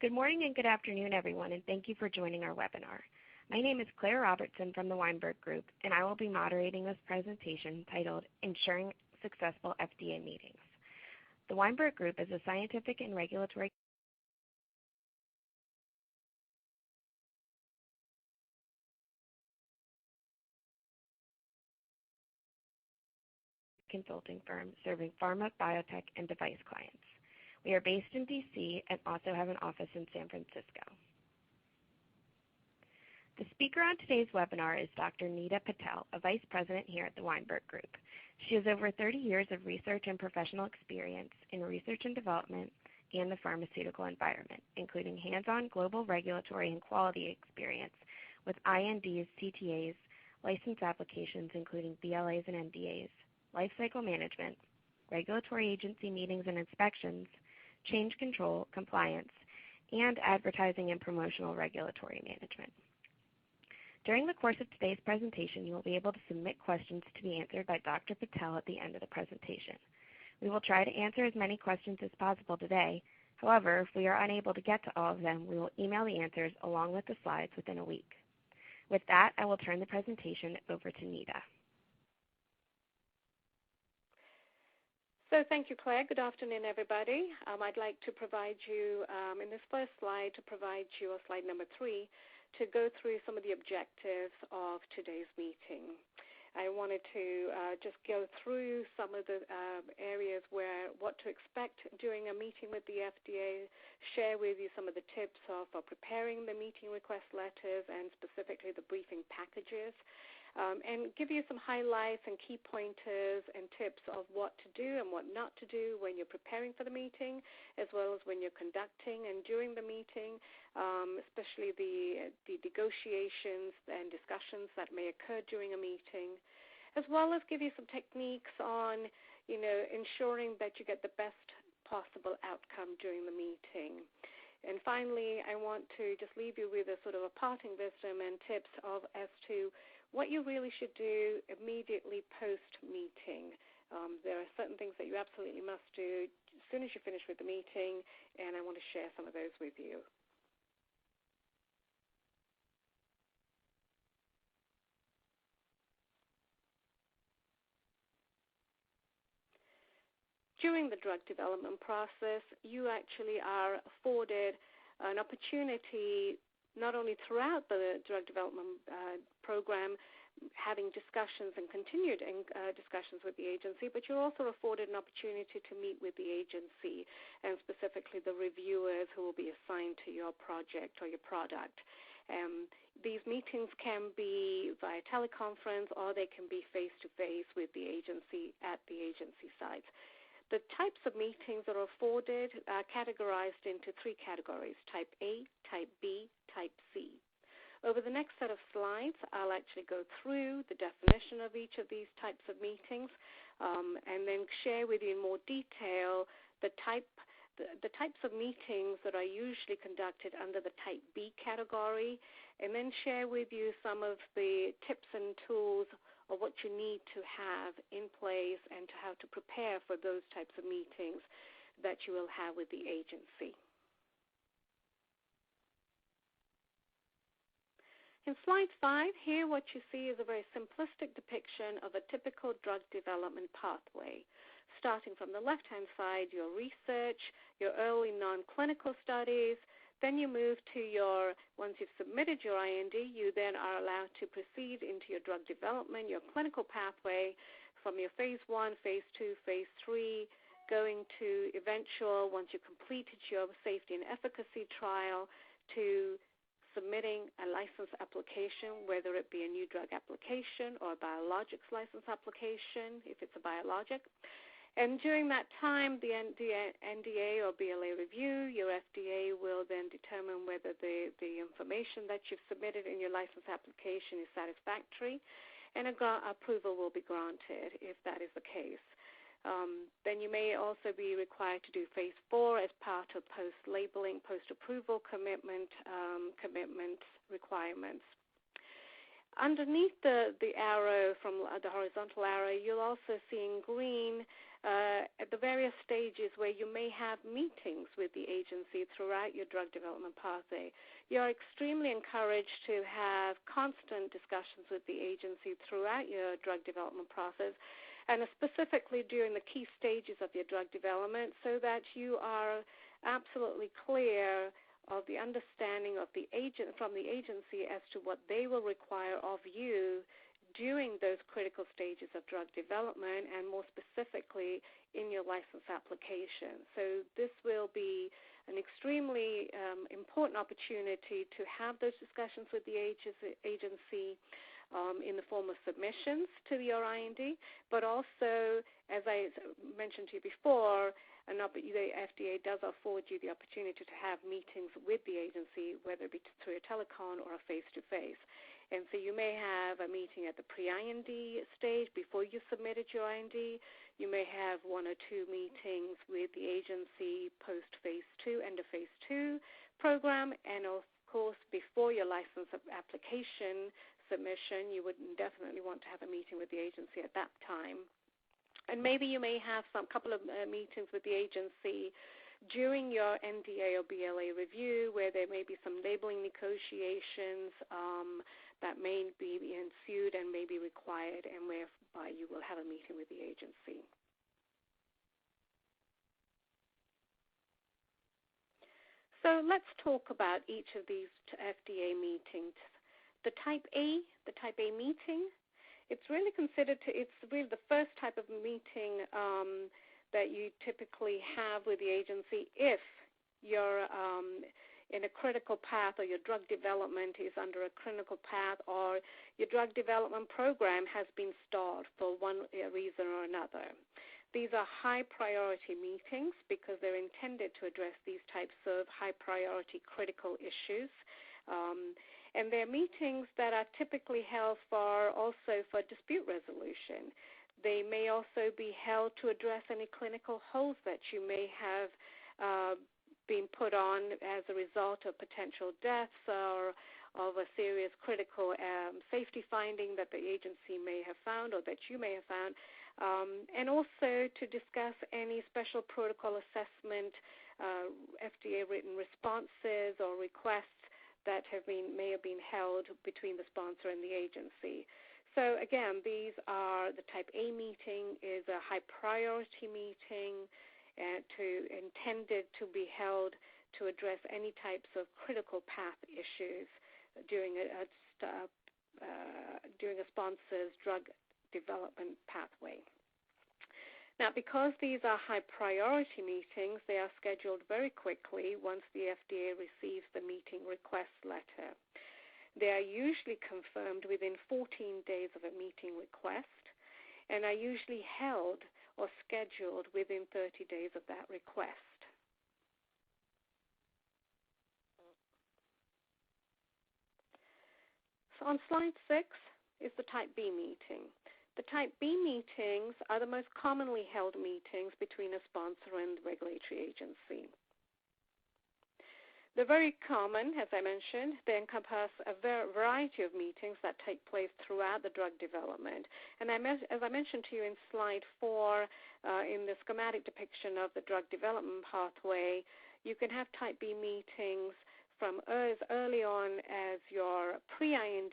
Good morning and good afternoon, everyone, and thank you for joining our webinar. My name is Claire Robertson from the Weinberg Group, and I will be moderating this presentation titled Ensuring Successful FDA Meetings. The Weinberg Group is a scientific and regulatory consulting firm serving pharma, biotech, and device clients. We are based in D.C. and also have an office in San Francisco. The speaker on today's webinar is Dr. Nita Patel, a vice president here at the Weinberg Group. She has over 30 years of research and professional experience in research and development and the pharmaceutical environment, including hands-on global regulatory and quality experience with INDs, CTAs, license applications including BLAs and NDAs, lifecycle management, regulatory agency meetings and inspections, change control, compliance, and advertising and promotional regulatory management. During the course of today's presentation, you will be able to submit questions to be answered by Dr. Patel at the end of the presentation. We will try to answer as many questions as possible today. However, if we are unable to get to all of them, we will email the answers along with the slides within a week. With that, I will turn the presentation over to Nita. So thank you, Claire. Good afternoon, everybody. I'd like to provide you, in this first slide, slide number 3, to go through some of the objectives of today's meeting. I wanted to just go through some of the areas where what to expect during a meeting with the FDA, share with you some of the tips for preparing the meeting request letters and specifically the briefing packages, and give you some highlights and key pointers and tips of what to do and what not to do when you're preparing for the meeting, as well as when you're conducting and during the meeting, especially the negotiations and discussions that may occur during a meeting, as well as give you some techniques on, ensuring that you get the best possible outcome during the meeting. And finally, I want to just leave you with a sort of a parting wisdom and tips as to what you really should do immediately post-meeting. There are certain things that you absolutely must do as soon as you finish with the meeting, and I want to share some of those with you. During the drug development process, you actually are afforded an opportunity not only throughout the drug development program, having discussions and continued discussions with the agency, but you're also afforded an opportunity to meet with the agency and specifically the reviewers who will be assigned to your project or your product. These meetings can be via teleconference or they can be face-to-face with the agency at the agency sites. The types of meetings that are afforded are categorized into 3 categories: Type A, Type B, Type C. Over the next set of slides, I'll actually go through the definition of each of these types of meetings and then share with you in more detail the types of meetings that are usually conducted under the Type B category, and then share with you some of the tips and tools of what you need to have in place and to how to prepare for those types of meetings that you will have with the agency. In slide 5, here what you see is a very simplistic depiction of a typical drug development pathway. Starting from the left-hand side, your research, your early non-clinical studies, then you move to once you've submitted your IND, you then are allowed to proceed into your drug development, your clinical pathway from your phase 1, phase 2, phase 3, going to eventual, once you've completed your safety and efficacy trial, to submitting a license application, whether it be a new drug application or a biologics license application, if it's a biologic. And during that time, the NDA or BLA review, your FDA will then determine whether the information that you've submitted in your license application is satisfactory, and approval will be granted if that is the case. Then you may also be required to do phase 4 as part of post-labeling, post-approval commitment requirements. Underneath the arrow, from the horizontal arrow, you'll also see in green at the various stages where you may have meetings with the agency throughout your drug development pathway. You're extremely encouraged to have constant discussions with the agency throughout your drug development process, and specifically during the key stages of your drug development, so that you are absolutely clear of the understanding of the from the agency as to what they will require of you during those critical stages of drug development, and more specifically in your license application. So this will be an extremely important opportunity to have those discussions with the agency in the form of submissions to your IND, but also, as I mentioned to you before, the FDA does afford you the opportunity to have meetings with the agency, whether it be through a telecon or a face-to-face. And so you may have a meeting at the pre-IND stage before you submitted your IND. You may have one or two meetings with the agency post-phase 2, end of phase 2 program, and of course before your license application submission, you would definitely want to have a meeting with the agency at that time. And maybe you may have some couple of meetings with the agency during your NDA or BLA review, where there may be some labeling negotiations that may be ensued and may be required, and whereby you will have a meeting with the agency. So let's talk about each of these FDA meetings. The Type A meeting, it's really the first type of meeting that you typically have with the agency if you're in a critical path, or your drug development is under a critical path, or your drug development program has been stalled for one reason or another. These are high-priority meetings because they're intended to address these types of high-priority critical issues. And they're meetings that are typically held for dispute resolution. They may also be held to address any clinical holds that you may have been put on as a result of potential deaths or of a serious critical safety finding that the agency may have found or that you may have found, and also to discuss any special protocol assessment, FDA written responses or requests that may have been held between the sponsor and the agency. So again, these are the Type A meeting is a high priority meeting intended to be held to address any types of critical path issues during a sponsor's drug development pathway. Now, because these are high priority meetings, they are scheduled very quickly once the FDA receives the meeting request letter. They are usually confirmed within 14 days of a meeting request, and are usually held or scheduled within 30 days of that request. So on slide 6 is the Type B meeting. The Type B meetings are the most commonly held meetings between a sponsor and the regulatory agency. They're very common, as I mentioned. They encompass a variety of meetings that take place throughout the drug development. And as I mentioned to you in slide 4, in the schematic depiction of the drug development pathway, you can have Type B meetings from as early on as your pre-IND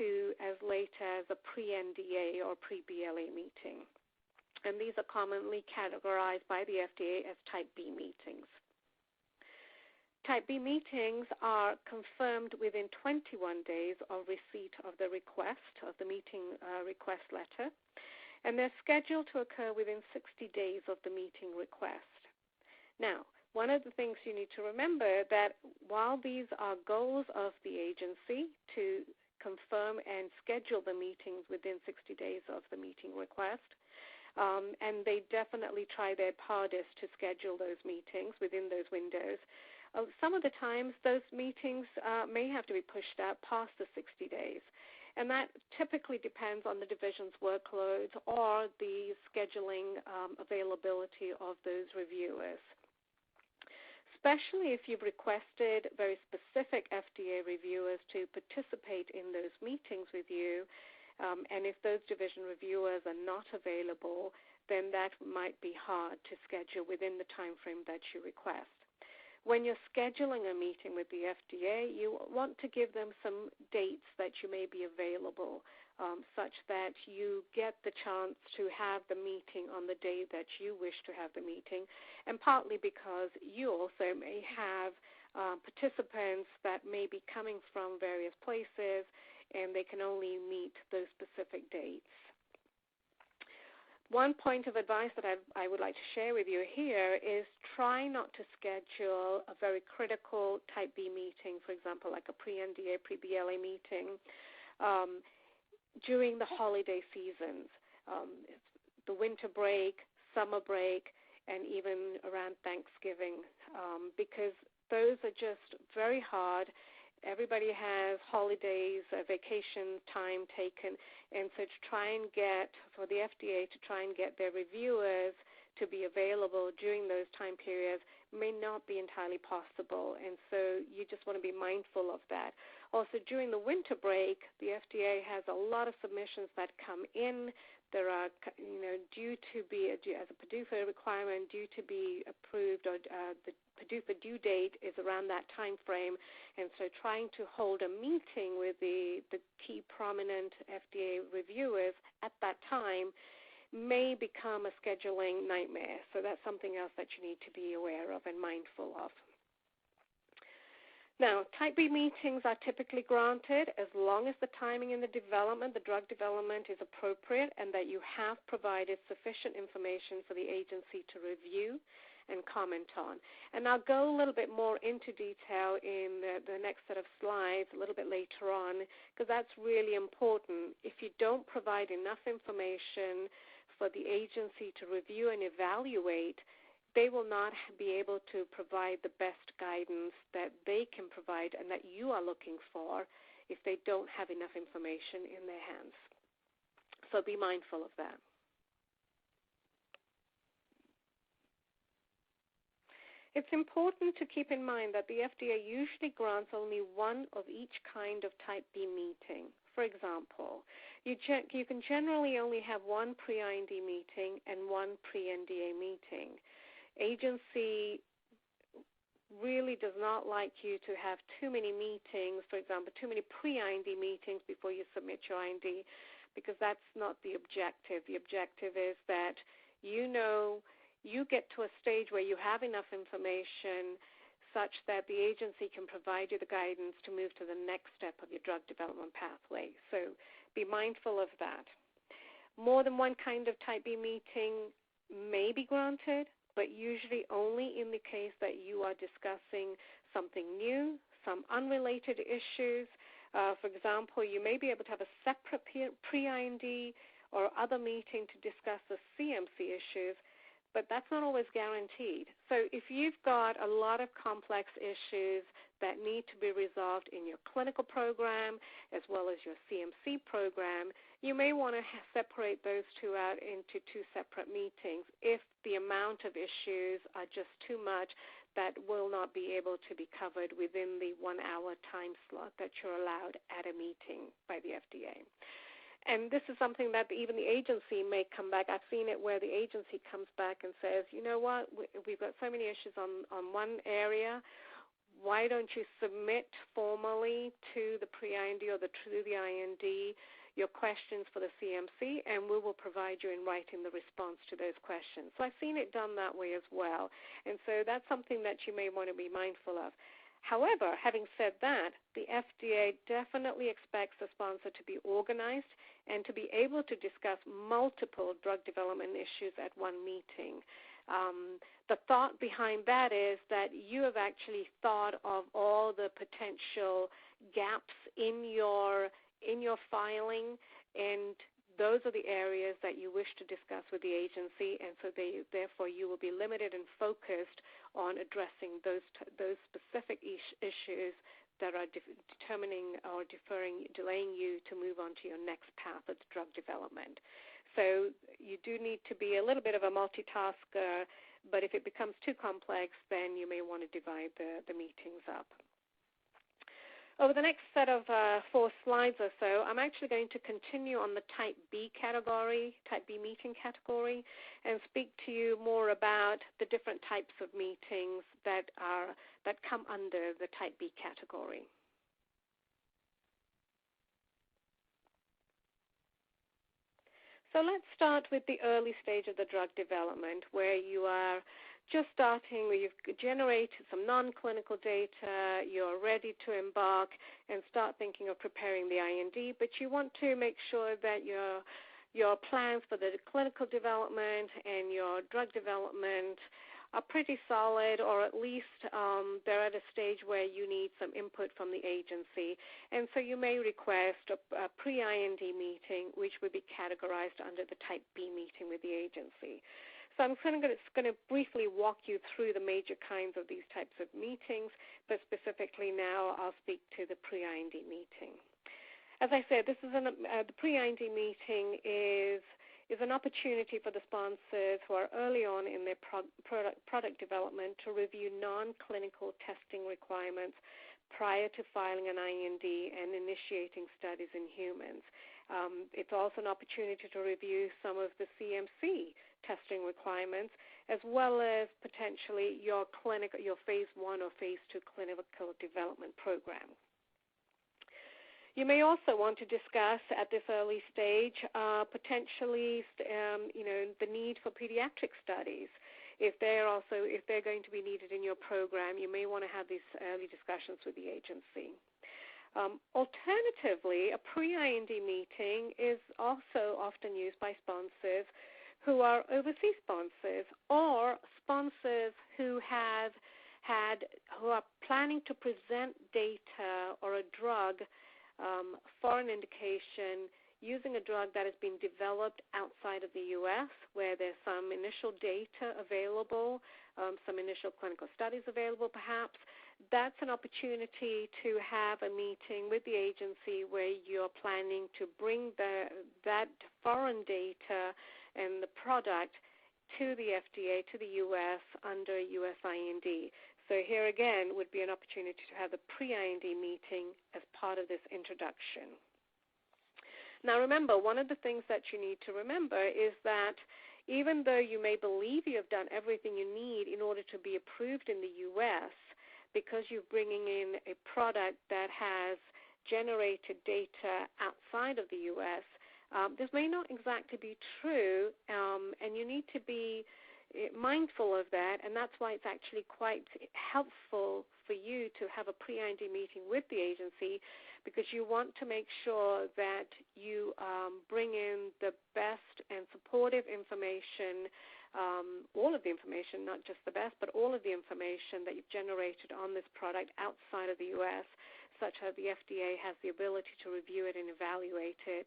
to as late as a pre-NDA or pre-BLA meeting. And these are commonly categorized by the FDA as Type B meetings. Type B meetings are confirmed within 21 days of receipt of the request, of the meeting request letter, and they're scheduled to occur within 60 days of the meeting request. Now, one of the things you need to remember that while these are goals of the agency to confirm and schedule the meetings within 60 days of the meeting request, and they definitely try their hardest to schedule those meetings within those windows, some of the times those meetings may have to be pushed out past the 60 days. And that typically depends on the division's workloads or the scheduling availability of those reviewers. especially if you've requested very specific FDA reviewers to participate in those meetings with you, and if those division reviewers are not available, then that might be hard to schedule within the time frame that you request. When you're scheduling a meeting with the FDA, you want to give them some dates that you may be available, such that you get the chance to have the meeting on the day that you wish to have the meeting, and partly because you also may have participants that may be coming from various places, and they can only meet those specific dates. One point of advice that I would like to share with you here is try not to schedule a very critical Type B meeting, for example, like a pre-NDA, pre-BLA meeting, during the holiday seasons, the winter break, summer break, and even around Thanksgiving, because those are just very hard. Everybody has holidays, vacation time taken, and so to try and get, for the FDA to try and get their reviewers to be available during those time periods may not be entirely possible, and so you just want to be mindful of that. Also, during the winter break, the FDA has a lot of submissions that come in. There are, due to be, as a PDUFA requirement, due to be approved, or the PDUFA due date is around that time frame, and so trying to hold a meeting with the key prominent FDA reviewers at that time may become a scheduling nightmare. So that's something else that you need to be aware of and mindful of. Now, Type B meetings are typically granted as long as the timing in the development, the drug development, is appropriate and that you have provided sufficient information for the agency to review and comment on. And I'll go a little bit more into detail in the next set of slides a little bit later on, because that's really important. If you don't provide enough information for the agency to review and evaluate, they will not be able to provide the best guidance that they can provide and that you are looking for if they don't have enough information in their hands. So be mindful of that. It's important to keep in mind that the FDA usually grants only one of each kind of Type B meeting. For example, you can generally only have one pre-IND meeting and one pre-NDA meeting. Agency really does not like you to have too many meetings, for example, too many pre-IND meetings before you submit your IND, because that's not the objective. The objective is that you get to a stage where you have enough information such that the agency can provide you the guidance to move to the next step of your drug development pathway. So be mindful of that. More than one kind of Type B meeting may be granted, but usually only in the case that you are discussing something new, some unrelated issues. For example, you may be able to have a separate pre-IND or other meeting to discuss the CMC issues, but that's not always guaranteed. So if you've got a lot of complex issues that need to be resolved in your clinical program as well as your CMC program, you may want to separate those two out into two separate meetings if the amount of issues are just too much that will not be able to be covered within the 1 hour time slot that you're allowed at a meeting by the FDA. And this is something that even the agency may come back. I've seen it where the agency comes back and says, you know what, we've got so many issues on one area. Why don't you submit formally to the pre-IND or to the IND your questions for the CMC, and we will provide you in writing the response to those questions. So I've seen it done that way as well. And so that's something that you may want to be mindful of. However, having said that, the FDA definitely expects the sponsor to be organized and to be able to discuss multiple drug development issues at one meeting. The thought behind that is that you have actually thought of all the potential gaps in your filing, and those are the areas that you wish to discuss with the agency, and so therefore you will be limited and focused on addressing those specific issues that are determining or delaying you to move on to your next path of drug development. So you do need to be a little bit of a multitasker But if it becomes too complex, then you may want to divide the meetings up. Over the next set of 4 slides or so, I'm actually going to continue on the Type B category, Type B meeting category, and speak to you more about the different types of meetings that come under the Type B category. So let's start with the early stage of the drug development, where you are just starting, where you've generated some non-clinical data, you're ready to embark and start thinking of preparing the IND, but you want to make sure that your plans for the clinical development and your drug development are pretty solid, or at least they're at a stage where you need some input from the agency. And so you may request a pre-IND meeting, which would be categorized under the Type B meeting with the agency. So I'm going to briefly walk you through the major kinds of these types of meetings, but specifically now I'll speak to the pre-IND meeting. As I said, this is the pre-IND meeting is an opportunity for the sponsors who are early on in their product development to review non-clinical testing requirements prior to filing an IND and initiating studies in humans. It's also an opportunity to review some of the CMC testing requirements, as well as potentially your phase 1 or phase 2 clinical development program. You may also want to discuss at this early stage potentially, the need for pediatric studies. If they're going to be needed in your program, you may want to have these early discussions with the agency. Alternatively, a pre-IND meeting is also often used by sponsors who are overseas sponsors or sponsors who are planning to present data or a drug for an indication using a drug that has been developed outside of the U.S., where there's some initial data available, some initial clinical studies available perhaps. That's an opportunity to have a meeting with the agency where you're planning to bring that foreign data and the product to the FDA, to the U.S., under a U.S. IND. So here again would be an opportunity to have a pre-IND meeting as part of this introduction. Now remember, one of the things that you need to remember is that even though you may believe you have done everything you need in order to be approved in the U.S., because you're bringing in a product that has generated data outside of the U.S., this may not exactly be true, and you need to be mindful of that, and that's why it's actually quite helpful for you to have a pre-IND meeting with the agency, because you want to make sure that you bring in the best and supportive information, all of the information, not just the best, but all of the information that you've generated on this product outside of the U.S., such that the FDA has the ability to review it and evaluate it,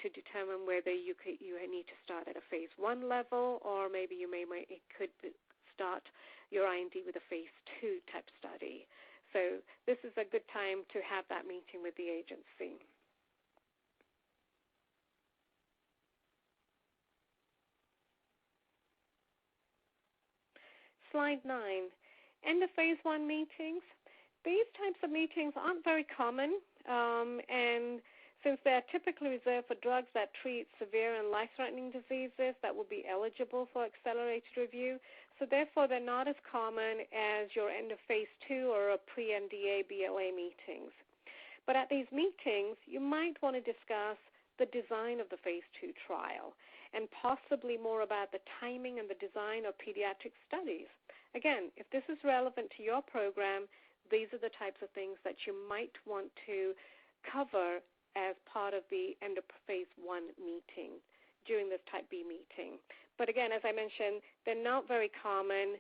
to determine whether you need to start at a phase 1 level, or maybe it could start your IND with a phase 2 type study. So this is a good time to have that meeting with the agency. Slide 9, end of phase 1 meetings. These types of meetings aren't very common, and since they are typically reserved for drugs that treat severe and life-threatening diseases that will be eligible for accelerated review, so therefore they're not as common as your end of phase 2 or a pre-NDA BLA meetings. But at these meetings, you might want to discuss the design of the phase 2 trial and possibly more about the timing and the design of pediatric studies. Again, if this is relevant to your program, these are the types of things that you might want to cover as part of the end of phase 1 meeting during this Type B meeting. But again, as I mentioned, they're not very common.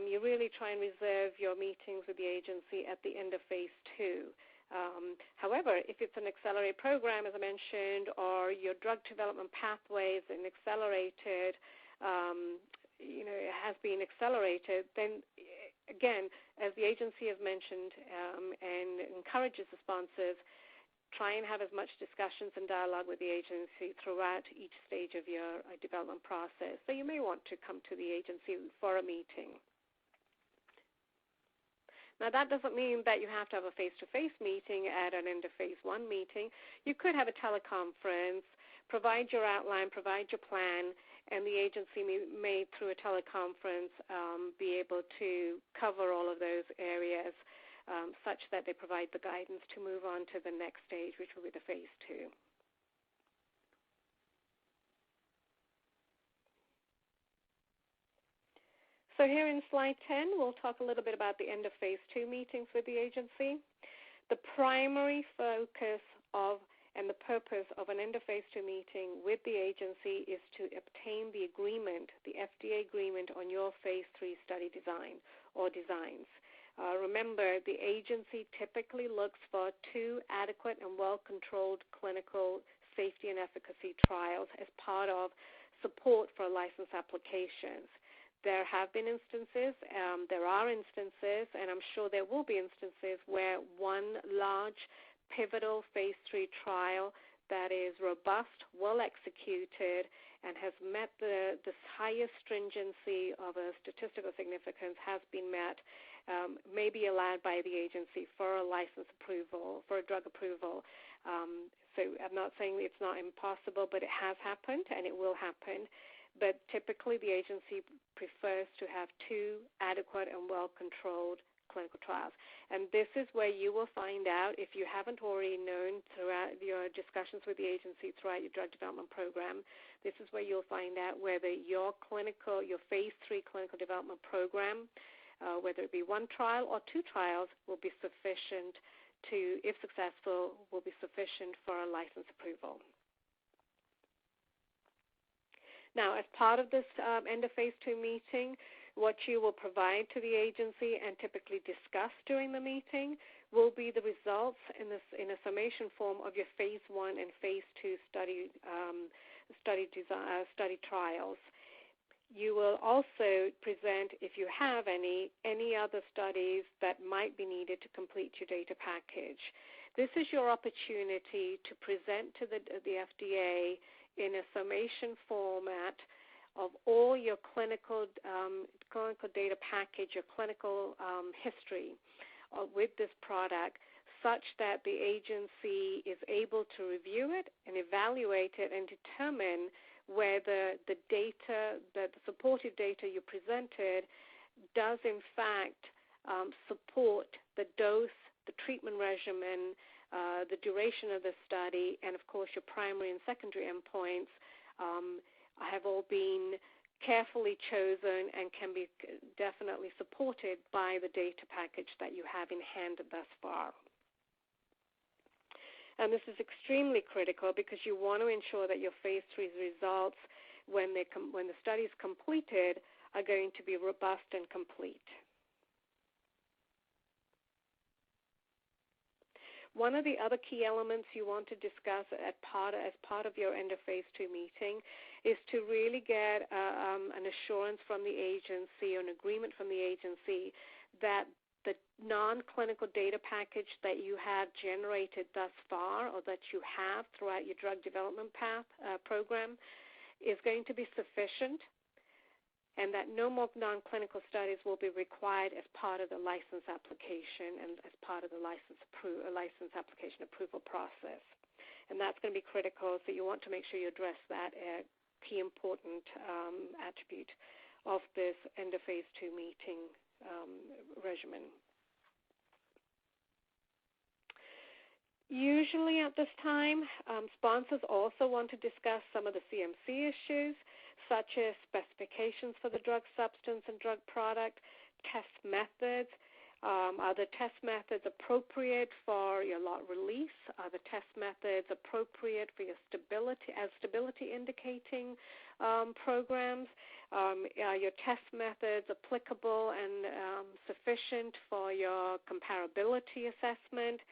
You really try and reserve your meetings with the agency at the end of phase 2. However, if it's an accelerated program, as I mentioned, or your drug development pathway is accelerated, it has been accelerated, then again, as the agency has mentioned and encourages the sponsors, try and have as much discussions and dialogue with the agency throughout each stage of your development process. So you may want to come to the agency for a meeting. Now, that doesn't mean that you have to have a face-to-face meeting at an end of phase 1 meeting. You could have a teleconference, provide your outline, provide your plan, and the agency may through a teleconference, be able to cover all of those areas such that they provide the guidance to move on to the next stage, which will be the phase 2. So here in slide 10, we'll talk a little bit about the end of phase 2 meetings with the agency. The primary focus of and the purpose of an end of phase 2 meeting with the agency is to obtain the agreement, the FDA agreement on your phase 3 study design or designs. Remember, the agency typically looks for 2 adequate and well-controlled clinical safety and efficacy trials as part of support for license applications. There have been instances, there are instances, and I'm sure there will be instances where one large pivotal phase 3 trial that is robust, well executed, and has met the highest stringency of a statistical significance has been met, may be allowed by the agency for a license approval, for a drug approval. So I'm not saying it's not impossible, but it has happened and it will happen. But typically the agency prefers to have 2 adequate and well-controlled clinical trials. And this is where you will find out, if you haven't already known throughout your discussions with the agency throughout your drug development program, this is where you'll find out whether your phase 3 clinical development program, whether it be 1 trial or 2 trials, will be sufficient to, if successful, will be sufficient for a license approval. Now, as part of this end of phase 2 meeting, what you will provide to the agency and typically discuss during the meeting will be the results in a summation form of your phase 1 and phase 2 study trials. You will also present, if you have any other studies that might be needed to complete your data package. This is your opportunity to present to the FDA in a summation format of all your clinical data package, your clinical history with this product, such that the agency is able to review it and evaluate it and determine whether the data, the supportive data you presented, does in fact support the dose, the treatment regimen, the duration of the study, and of course your primary and secondary endpoints have all been carefully chosen and can be definitely supported by the data package that you have in hand thus far. And this is extremely critical because you want to ensure that your phase 3 results, when the study is completed, are going to be robust and complete. One of the other key elements you want to discuss as part of your end of phase 2 meeting is to really get an assurance from the agency, or an agreement from the agency, that the non-clinical data package that you have generated thus far, or that you have throughout your drug development program, is going to be sufficient, and that no more non-clinical studies will be required as part of the license application and as part of the license application approval process. And that's going to be critical, so you want to make sure you address that key important attribute of this end of phase 2 meeting regimen. Usually at this time, sponsors also want to discuss some of the CMC issues, such as specifications for the drug substance and drug product, test methods. Are the test methods appropriate for your lot release? Are the test methods appropriate for your stability indicating programs? Are your test methods applicable and sufficient for your comparability assessment?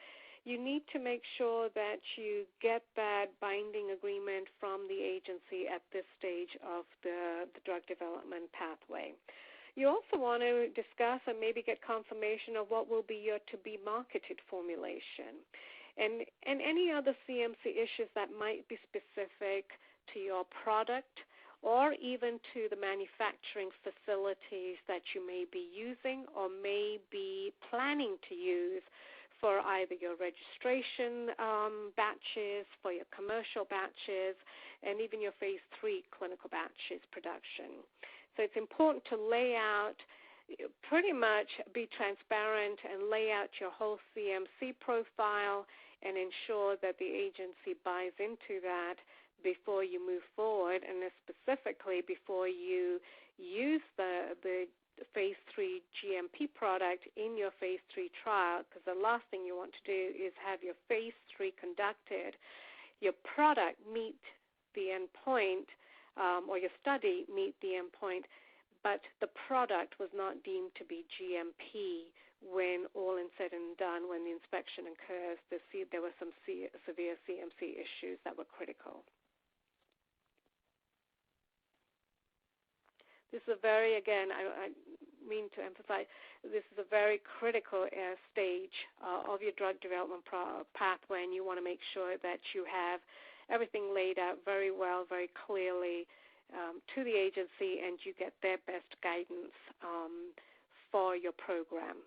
You need to make sure that you get that binding agreement from the agency at this stage of the drug development pathway. You also want to discuss and maybe get confirmation of what will be your to-be marketed formulation. and any other CMC issues that might be specific to your product or even to the manufacturing facilities that you may be using or may be planning to use for either your registration batches, for your commercial batches, and even your phase 3 clinical batches production. So it's important to lay out, pretty much be transparent and lay out your whole CMC profile and ensure that the agency buys into that before you move forward, and specifically before you use the phase 3 GMP product in your phase 3 trial, because the last thing you want to do is have your phase 3 conducted, your product meet the endpoint, or your study meet the endpoint, but the product was not deemed to be GMP when all is said and done, when the inspection occurs, there were some severe CMC issues that were critical. This is a very, again, I mean to emphasize, this is a very critical stage of your drug development pathway, and you want to make sure that you have everything laid out very well, very clearly to the agency, and you get their best guidance for your program.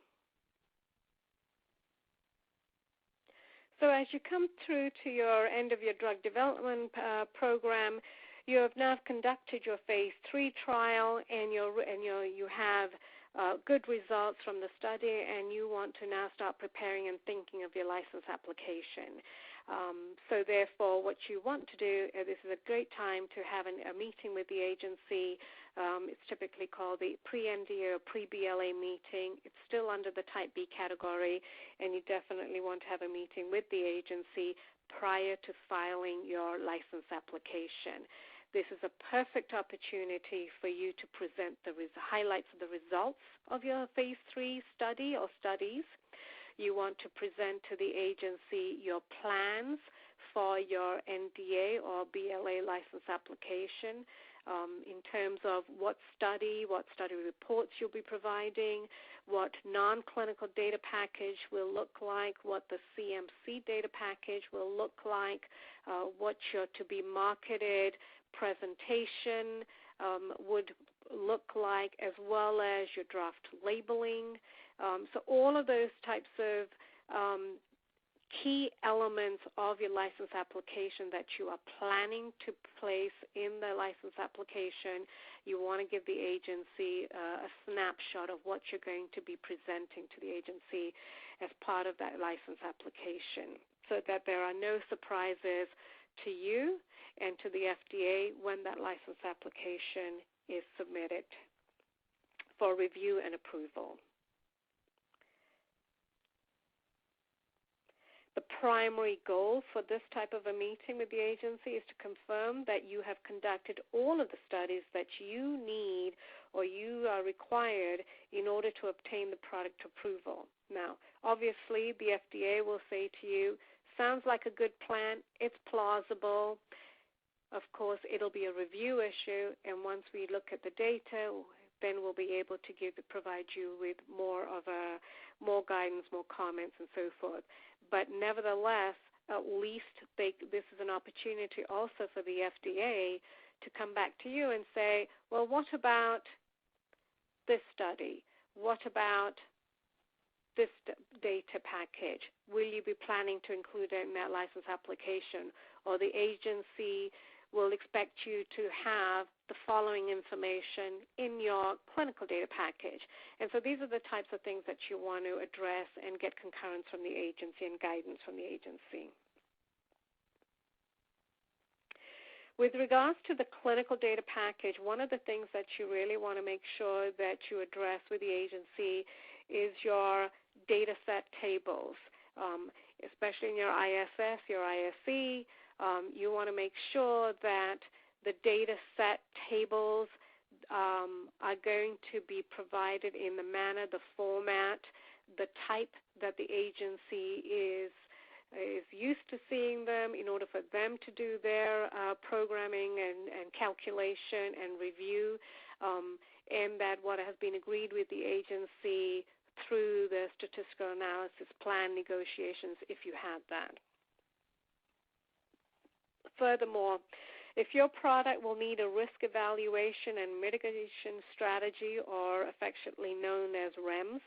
So as you come through to your end of your drug development program, you have now conducted your phase 3 trial, and you have good results from the study, and you want to now start preparing and thinking of your license application. So therefore, what you want to do, this is a great time to have a meeting with the agency. It's typically called the pre-NDA or pre-BLA meeting. It's still under the Type B category, and you definitely want to have a meeting with the agency prior to filing your license application. This is a perfect opportunity for you to present the highlights of the results of your phase 3 study or studies. You want to present to the agency your plans for your NDA or BLA license application in terms of what study reports you'll be providing, what non-clinical data package will look like, what the CMC data package will look like, what your to be marketed presentation would look like, as well as your draft labeling. So all of those types of key elements of your license application that you are planning to place in the license application, you want to give the agency a snapshot of what you're going to be presenting to the agency as part of that license application, so that there are no surprises to you and to the FDA when that license application is submitted for review and approval. The primary goal for this type of a meeting with the agency is to confirm that you have conducted all of the studies that you need or you are required in order to obtain the product approval. Now, obviously, the FDA will say to you, sounds like a good plan, it's plausible. Of course, it'll be a review issue, and once we look at the data, then we'll be able to provide you with more guidance, more comments, and so forth. But nevertheless, at least this is an opportunity also for the FDA to come back to you and say, well, what about this study? What about this data package? Will you be planning to include it in that license application? Or the agency will expect you to have the following information in your clinical data package. And so these are the types of things that you want to address and get concurrence from the agency and guidance from the agency. With regards to the clinical data package, one of the things that you really want to make sure that you address with the agency is your data set tables, especially in your ISS, your ISE. You want to make sure that the data set tables are going to be provided in the manner, the format, the type that the agency is used to seeing them in order for them to do their programming and calculation and review, and that what has been agreed with the agency through the statistical analysis plan negotiations if you had that. Furthermore, if your product will need a risk evaluation and mitigation strategy, or affectionately known as REMS,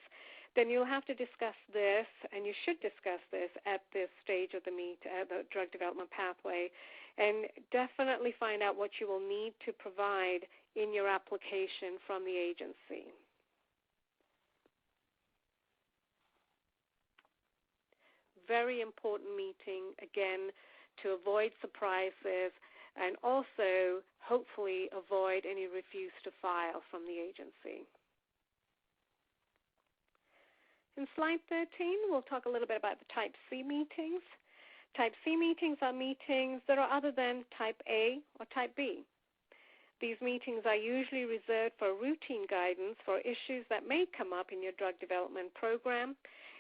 then you'll have to discuss this, and you should discuss this at this stage of the drug development pathway, and definitely find out what you will need to provide in your application from the agency. Very important meeting, again, to avoid surprises and also hopefully avoid any refuse to file from the agency. In slide 13, we'll talk a little bit about the Type C meetings. Type C meetings are meetings that are other than Type A or Type B. These meetings are usually reserved for routine guidance for issues that may come up in your drug development program,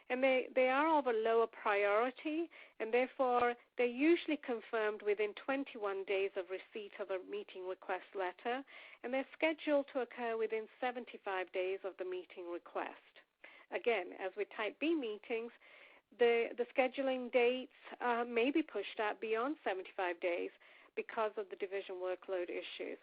and they are of a lower priority, and therefore they're usually confirmed within 21 days of receipt of a meeting request letter, and they're scheduled to occur within 75 days of the meeting request. Again, as with Type B meetings, the scheduling dates may be pushed out beyond 75 days because of the division workload issues.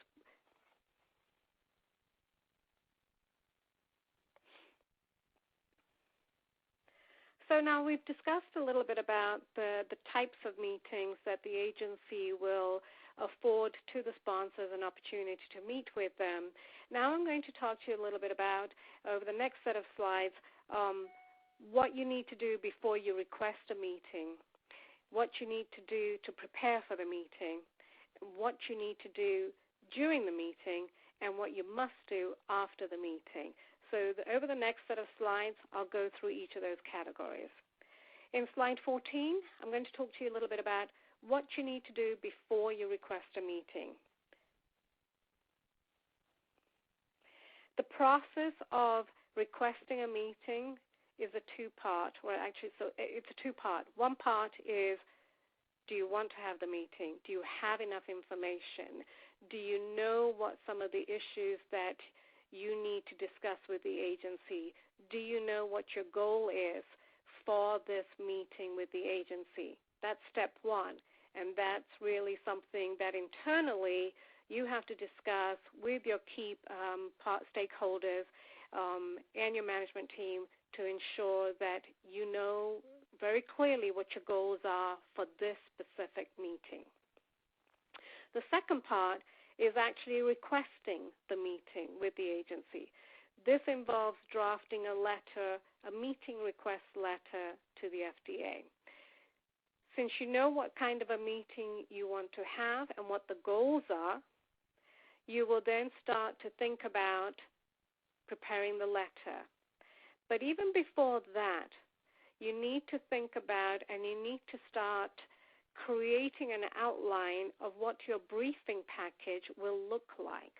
So now we've discussed a little bit about the types of meetings that the agency will afford to the sponsors an opportunity to meet with them. Now I'm going to talk to you a little bit about, over the next set of slides, what you need to do before you request a meeting, what you need to do to prepare for the meeting, what you need to do during the meeting, and what you must do after the meeting. So over the next set of slides, I'll go through each of those categories. In slide 14, I'm going to talk to you a little bit about what you need to do before you request a meeting. The process of requesting a meeting is a two-part. Well, actually, so it's a two-part. One part is, do you want to have the meeting? Do you have enough information? Do you know what some of the issues that you need to discuss with the agency? Do you know what your goal is for this meeting with the agency? That's step one, and that's really something that internally you have to discuss with your key stakeholders and your management team to ensure that you know very clearly what your goals are for this specific meeting. The second part is actually requesting the meeting with the agency. This involves drafting a letter, a meeting request letter to the FDA. Since you know what kind of a meeting you want to have and what the goals are, you will then start to think about preparing the letter. But even before that, you need to think about and you need to start creating an outline of what your briefing package will look like.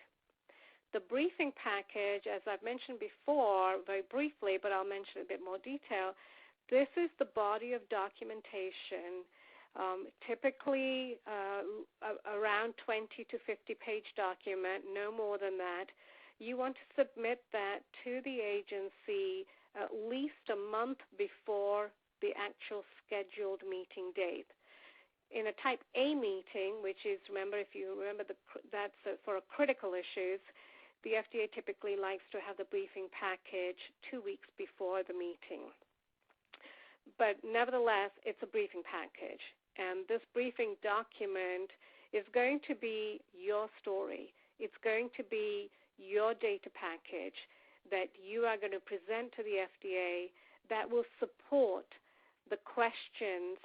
The briefing package, as I've mentioned before, very briefly, but I'll mention a bit more detail, this is the body of documentation, typically around 20 to 50-page document, no more than that. You want to submit that to the agency at least a month before the actual scheduled meeting date. In a Type A meeting, which is, if you remember, that's for critical issues, the FDA typically likes to have the briefing package 2 weeks before the meeting. But nevertheless, it's a briefing package, and this briefing document is going to be your story. It's going to be your data package that you are going to present to the FDA that will support the questions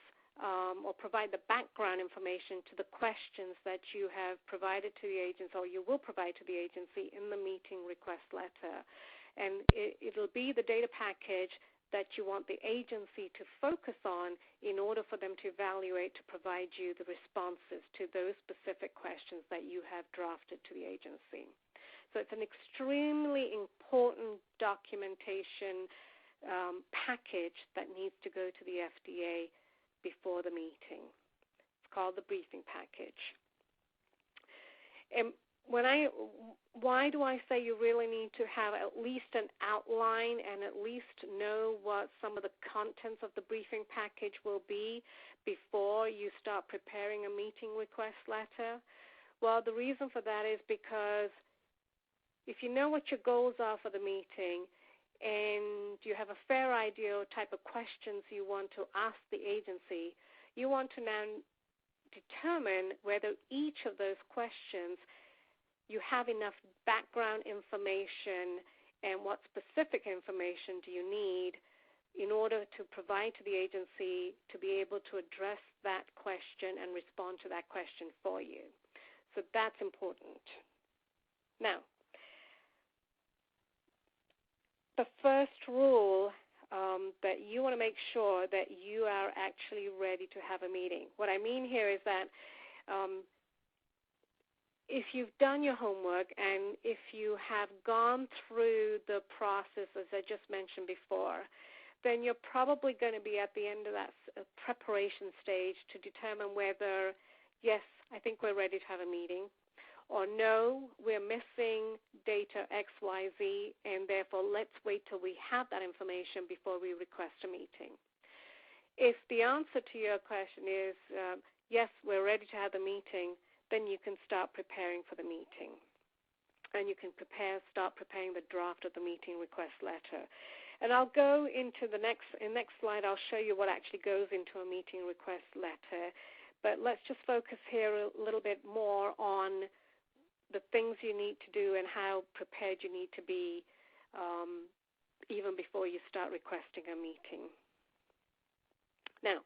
or provide the background information to the questions that you have provided to the agency or you will provide to the agency in the meeting request letter. And it'll be the data package that you want the agency to focus on in order for them to evaluate, to provide you the responses to those specific questions that you have drafted to the agency. So it's an extremely important documentation package that needs to go to the FDA before the meeting. It's called the briefing package. And why do I say you really need to have at least an outline and at least know what some of the contents of the briefing package will be before you start preparing a meeting request letter? Well, the reason for that is because if you know what your goals are for the meeting and you have a fair idea of type of questions you want to ask the agency, you want to now determine whether each of those questions you have enough background information and what specific information do you need in order to provide to the agency to be able to address that question and respond to that question for you. So that's important. Now, the first rule that you want to make sure that you are actually ready to have a meeting. What I mean here is that if you've done your homework and if you have gone through the process, as I just mentioned before, then you're probably going to be at the end of that preparation stage to determine whether, yes, I think we're ready to have a meeting, or no, we're missing data X, Y, Z, and therefore let's wait till we have that information before we request a meeting. If the answer to your question is, yes, we're ready to have the meeting, then you can start preparing for the meeting. And you can start preparing the draft of the meeting request letter. And I'll go into the next slide, I'll show you what actually goes into a meeting request letter. But let's just focus here a little bit more on the things you need to do and how prepared you need to be even before you start requesting a meeting. Now,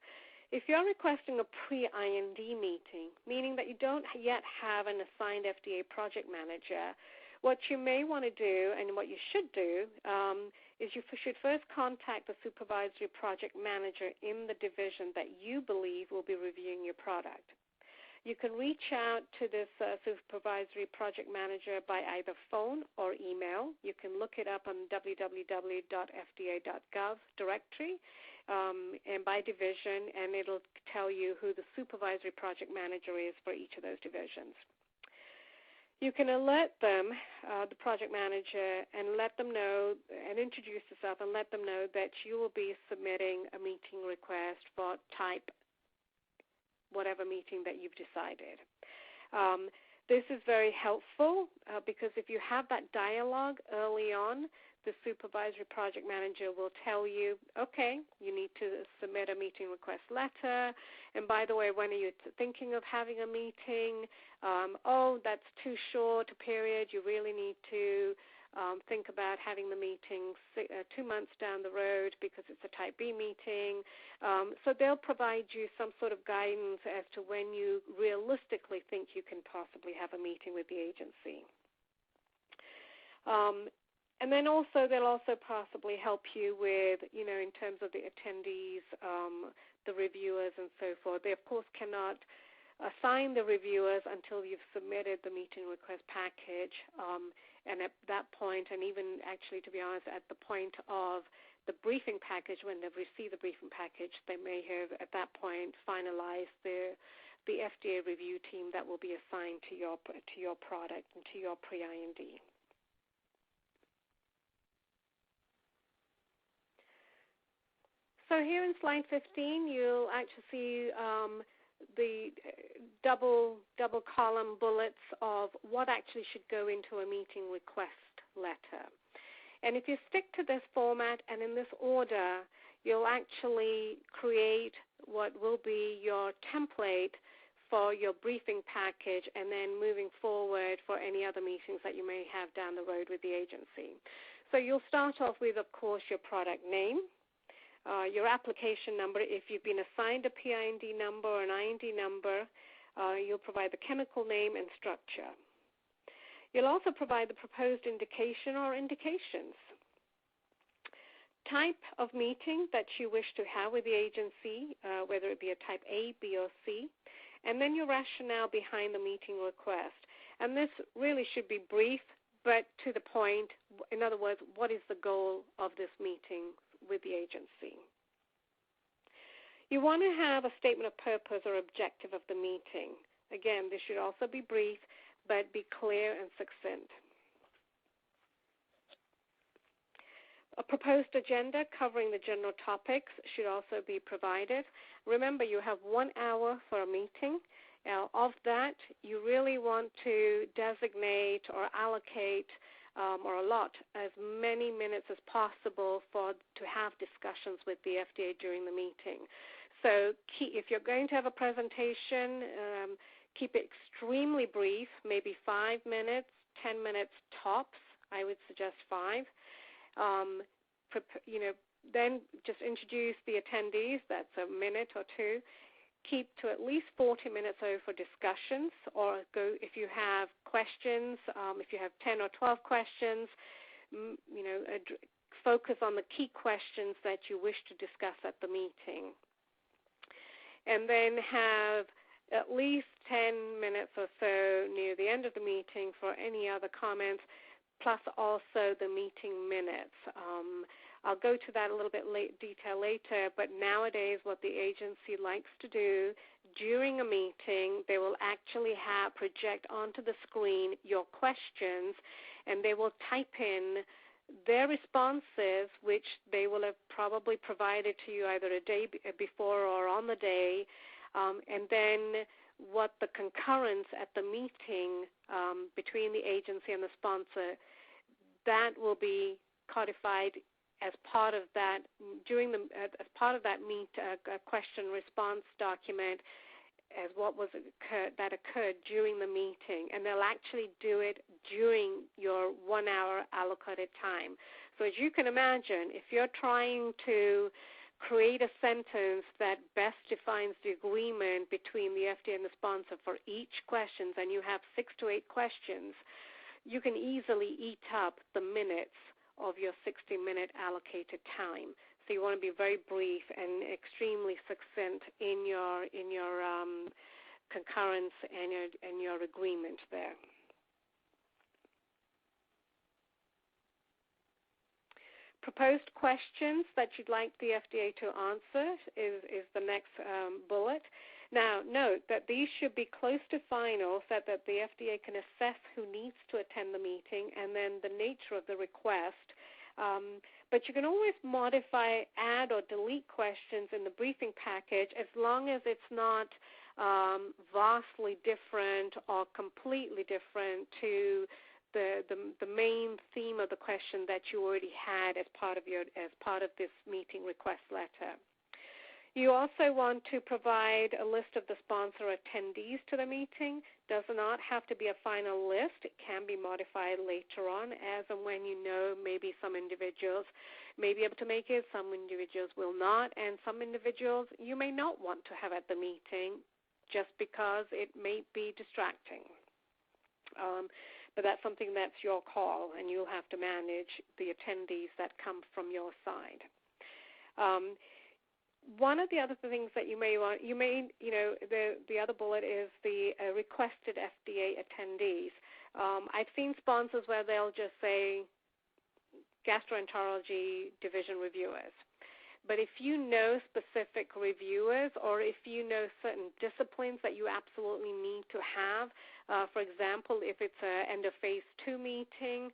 if you're requesting a pre-IND meeting, meaning that you don't yet have an assigned FDA project manager, what you may want to do and what you should do is you should first contact the supervisory project manager in the division that you believe will be reviewing your product. You can reach out to this supervisory project manager by either phone or email. You can look it up on www.fda.gov directory and by division, and it'll tell you who the supervisory project manager is for each of those divisions. You can alert them, the project manager, and let them know and introduce yourself and let them know that you will be submitting a meeting request for type whatever meeting that you've decided. This is very helpful because if you have that dialogue early on, the supervisory project manager will tell you, okay, you need to submit a meeting request letter, and by the way, when are you thinking of having a meeting? Oh, that's too short a period. You really need to think about having the meeting 2 months down the road because it's a Type B meeting. So they'll provide you some sort of guidance as to when you realistically think you can possibly have a meeting with the agency. And then also they'll also possibly help you with, in terms of the attendees, the reviewers and so forth. They, of course, cannot assign the reviewers until you've submitted the meeting request package. And at that point, and even actually, to be honest, at the point of the briefing package, when they've received the briefing package, they may have, at that point, finalized the FDA review team that will be assigned to your product and to your pre-IND. So here in slide 15, you'll actually see the double column bullets of what actually should go into a meeting request letter. And if you stick to this format and in this order, you'll actually create what will be your template for your briefing package and then moving forward for any other meetings that you may have down the road with the agency. So you'll start off with, of course, your product name. Your application number, if you've been assigned a PIND number or an IND number, you'll provide the chemical name and structure. You'll also provide the proposed indication or indications. Type of meeting that you wish to have with the agency, whether it be a type A, B, or C, and then your rationale behind the meeting request. And this really should be brief, but to the point. In other words, what is the goal of this meeting with the agency? You want to have a statement of purpose or objective of the meeting. Again, this should also be brief, but be clear and succinct. A proposed agenda covering the general topics should also be provided. Remember, you have 1 hour for a meeting. Now, of that, you really want to designate or allocate or allot as many minutes as possible to have discussions with the FDA during the meeting. So if you're going to have a presentation, keep it extremely brief, maybe 5 minutes, 10 minutes tops. I would suggest 5. Then just introduce the attendees. That's a minute or 2. Keep to at least 40 minutes over for discussions, or go if you have questions. If you have 10 or 12 questions, focus on the key questions that you wish to discuss at the meeting. And then have at least 10 minutes or so near the end of the meeting for any other comments, plus also the meeting minutes. I'll go to that a little bit detail later, but nowadays what the agency likes to do during a meeting, they will actually project onto the screen your questions, and they will type in their responses, which they will have probably provided to you either a day before or on the day, and then what the concurrence at the meeting between the agency and the sponsor, that will be codified as part of that question response document as what that occurred during the meeting, and they'll actually do it during your 1 hour allocated time. So as you can imagine, if you're trying to create a sentence that best defines the agreement between the FDA and the sponsor for each question, and you have 6 to 8 questions, you can easily eat up the minutes of your 60-minute allocated time. So you want to be very brief and extremely succinct in your concurrence and your agreement there. Proposed questions that you'd like the FDA to answer is the next bullet. Now, note that these should be close to final so that the FDA can assess who needs to attend the meeting and then the nature of the request. But you can always modify, add, or delete questions in the briefing package as long as it's not vastly different or completely different to the main theme of the question that you already had as part of this meeting request letter. You also want to provide a list of the sponsor attendees to the meeting. Does not have to be a final list. It can be modified later on as and when you know maybe some individuals may be able to make it, some individuals will not, and some individuals you may not want to have at the meeting just because it may be distracting. But that's something that's your call, and you'll have to manage the attendees that come from your side. One of the other things that you may want, the other bullet is the requested FDA attendees. I've seen sponsors where they'll just say gastroenterology division reviewers. But if you know specific reviewers or if you know certain disciplines that you absolutely need to have, for example, if it's an end of phase 2 meeting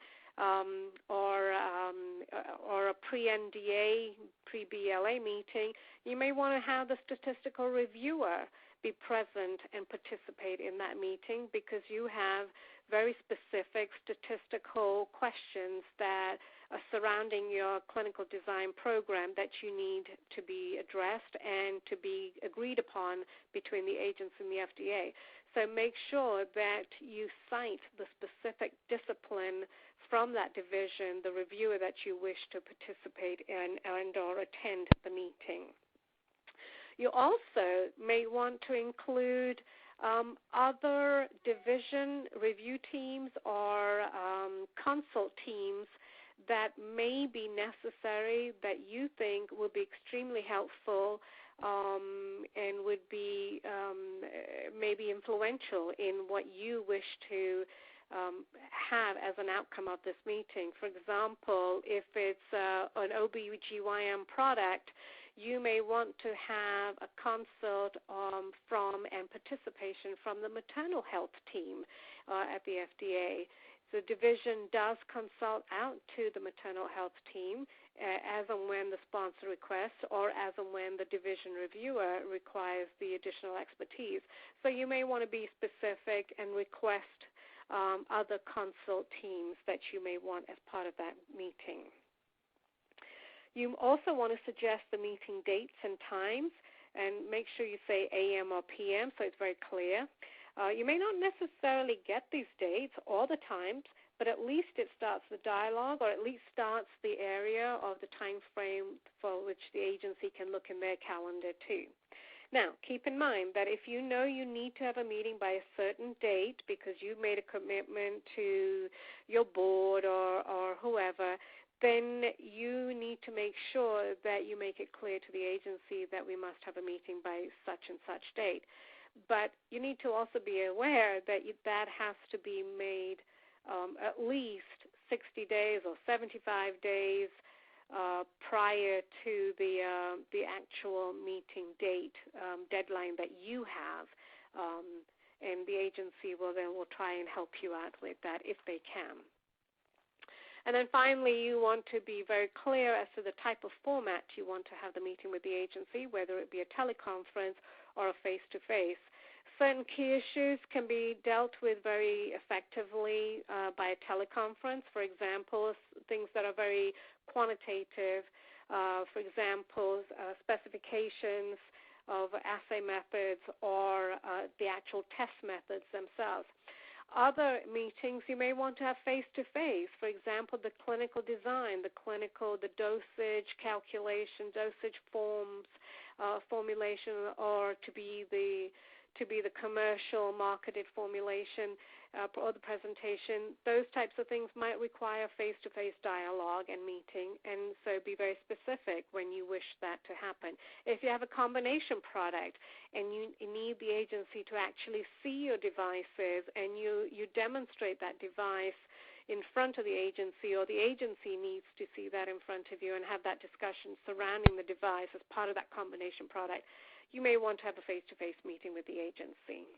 or a pre-NDA, pre-BLA meeting, you may want to have the statistical reviewer be present and participate in that meeting because you have very specific statistical questions that are surrounding your clinical design program that you need to be addressed and to be agreed upon between the agency and the FDA. So make sure that you cite the specific discipline from that division, the reviewer that you wish to participate in and or attend the meeting. You also may want to include other division review teams or consult teams that may be necessary that you think will be extremely helpful and would be maybe influential in what you wish to have as an outcome of this meeting. For example, if it's an OBGYN product, you may want to have a consult from and participation from the maternal health team at the FDA. The division does consult out to the maternal health team as and when the sponsor requests or as and when the division reviewer requires the additional expertise. So you may want to be specific and request other consult teams that you may want as part of that meeting. You also want to suggest the meeting dates and times, and make sure you say AM or PM so it's very clear. You may not necessarily get these dates all the times, but at least it starts the dialogue or at least starts the area of the time frame for which the agency can look in their calendar too. Now, keep in mind that if you know you need to have a meeting by a certain date because you've made a commitment to your board or whoever, then you need to make sure that you make it clear to the agency that we must have a meeting by such and such date. But you need to also be aware that that has to be made at least 60 days or 75 days prior to the actual meeting date deadline that you have, and the agency will try and help you out with that if they can. And then finally, you want to be very clear as to the type of format you want to have the meeting with the agency, whether it be a teleconference or a face-to-face. Certain key issues can be dealt with very effectively by a teleconference. For example, things that are very quantitative, for example, specifications of assay methods or the actual test methods themselves. Other meetings you may want to have face-to-face. For example, the clinical design, the dosage calculation, dosage forms, formulation, or to be the commercial marketed formulation or the presentation. Those types of things might require face-to-face dialogue and meeting, and so be very specific when you wish that to happen. If you have a combination product and you need the agency to actually see your devices and you demonstrate that device in front of the agency, or the agency needs to see that in front of you and have that discussion surrounding the device as part of that combination product, you may want to have a face-to-face meeting with the agency.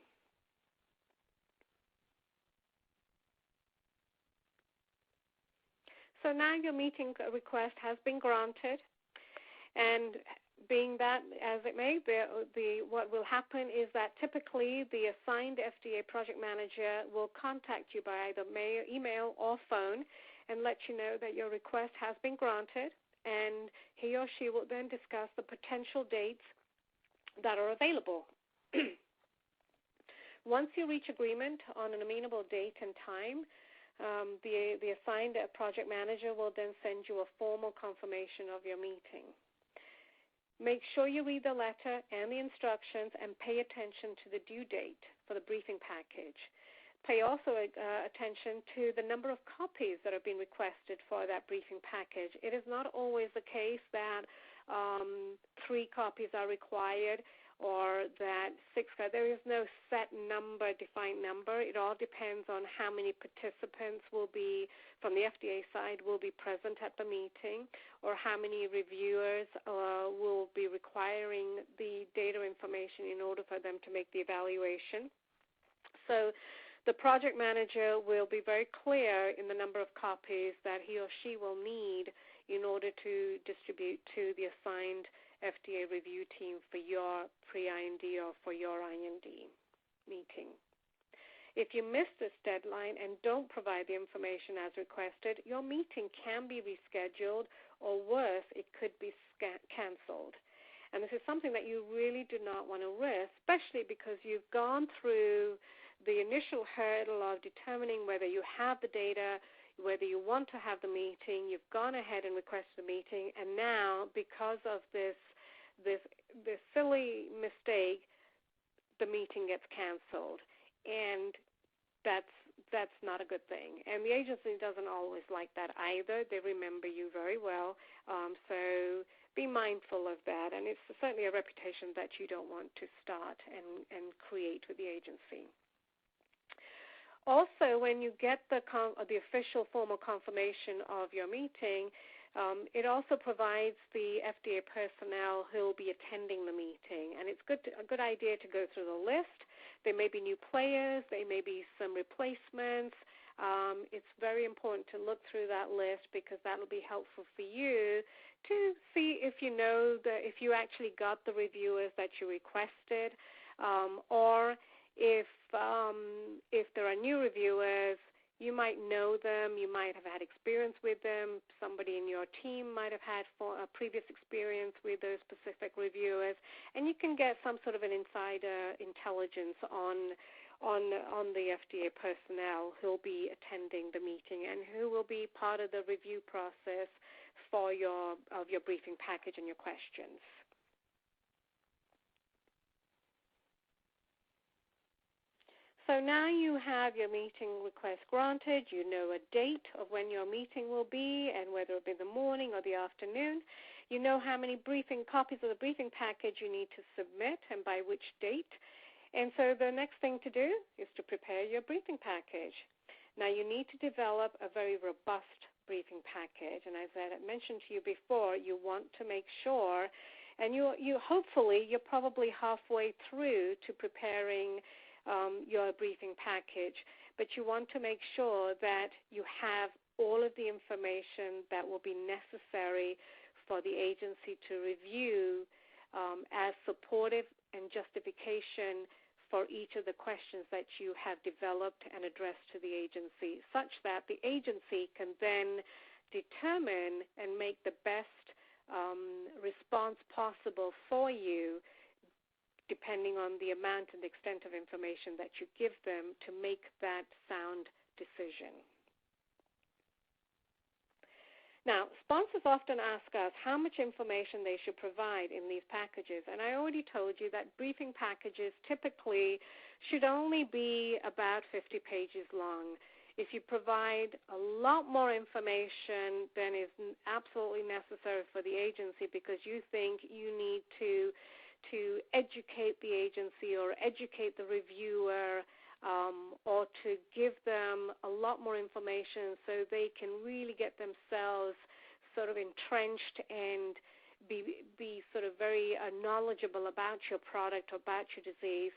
So now your meeting request has been granted, and being that as it may, what will happen is that typically the assigned FDA project manager will contact you by either email or phone and let you know that your request has been granted, and he or she will then discuss the potential dates that are available. Once you reach agreement on an amenable date and time, the assigned project manager will then send you a formal confirmation of your meeting. Make sure you read the letter and the instructions and pay attention to the due date for the briefing package. Pay also attention to the number of copies that have been requested for that briefing package. It is not always the case that 3 copies are required or that 6. There is no set number, defined number. It all depends on how many participants will be, from the FDA side, will be present at the meeting, or how many reviewers will be requiring the data information in order for them to make the evaluation. So the project manager will be very clear in the number of copies that he or she will need in order to distribute to the assigned FDA review team for your pre-IND or for your IND meeting. If you miss this deadline and don't provide the information as requested, your meeting can be rescheduled, or worse, it could be canceled. And this is something that you really do not want to risk, especially because you've gone through the initial hurdle of determining whether you have the data, whether you want to have the meeting. You've gone ahead and requested a meeting, and now because of this silly mistake, the meeting gets canceled, and that's not a good thing. And the agency doesn't always like that either. They remember you very well, so be mindful of that. And it's certainly a reputation that you don't want to start and create with the agency. Also, when you get the official formal confirmation of your meeting, It also provides the FDA personnel who will be attending the meeting, and it's a good idea to go through the list. There may be new players, there may be some replacements. It's very important to look through that list because that will be helpful for you to see if you know if you actually got the reviewers that you requested, or if there are new reviewers. You might know them. You might have had experience with them. Somebody in your team might have had a previous experience with those specific reviewers, and you can get some sort of an insider intelligence on the FDA personnel who will be attending the meeting and who will be part of the review process for your briefing package and your questions. So now you have your meeting request granted. You know a date of when your meeting will be and whether it will be the morning or the afternoon. You know how many copies of the briefing package you need to submit and by which date. And so the next thing to do is to prepare your briefing package. Now you need to develop a very robust briefing package. And as I mentioned to you before, you want to make sure, and you hopefully you're probably halfway through to preparing your briefing package, but you want to make sure that you have all of the information that will be necessary for the agency to review as supportive and justification for each of the questions that you have developed and addressed to the agency, such that the agency can then determine and make the best response possible for you, depending on the amount and the extent of information that you give them to make that sound decision. Now, sponsors often ask us how much information they should provide in these packages, and I already told you that briefing packages typically should only be about 50 pages long. If you provide a lot more information than is absolutely necessary for the agency because you think you need to educate the agency or educate the reviewer, or to give them a lot more information so they can really get themselves sort of entrenched and be sort of very knowledgeable about your product or about your disease.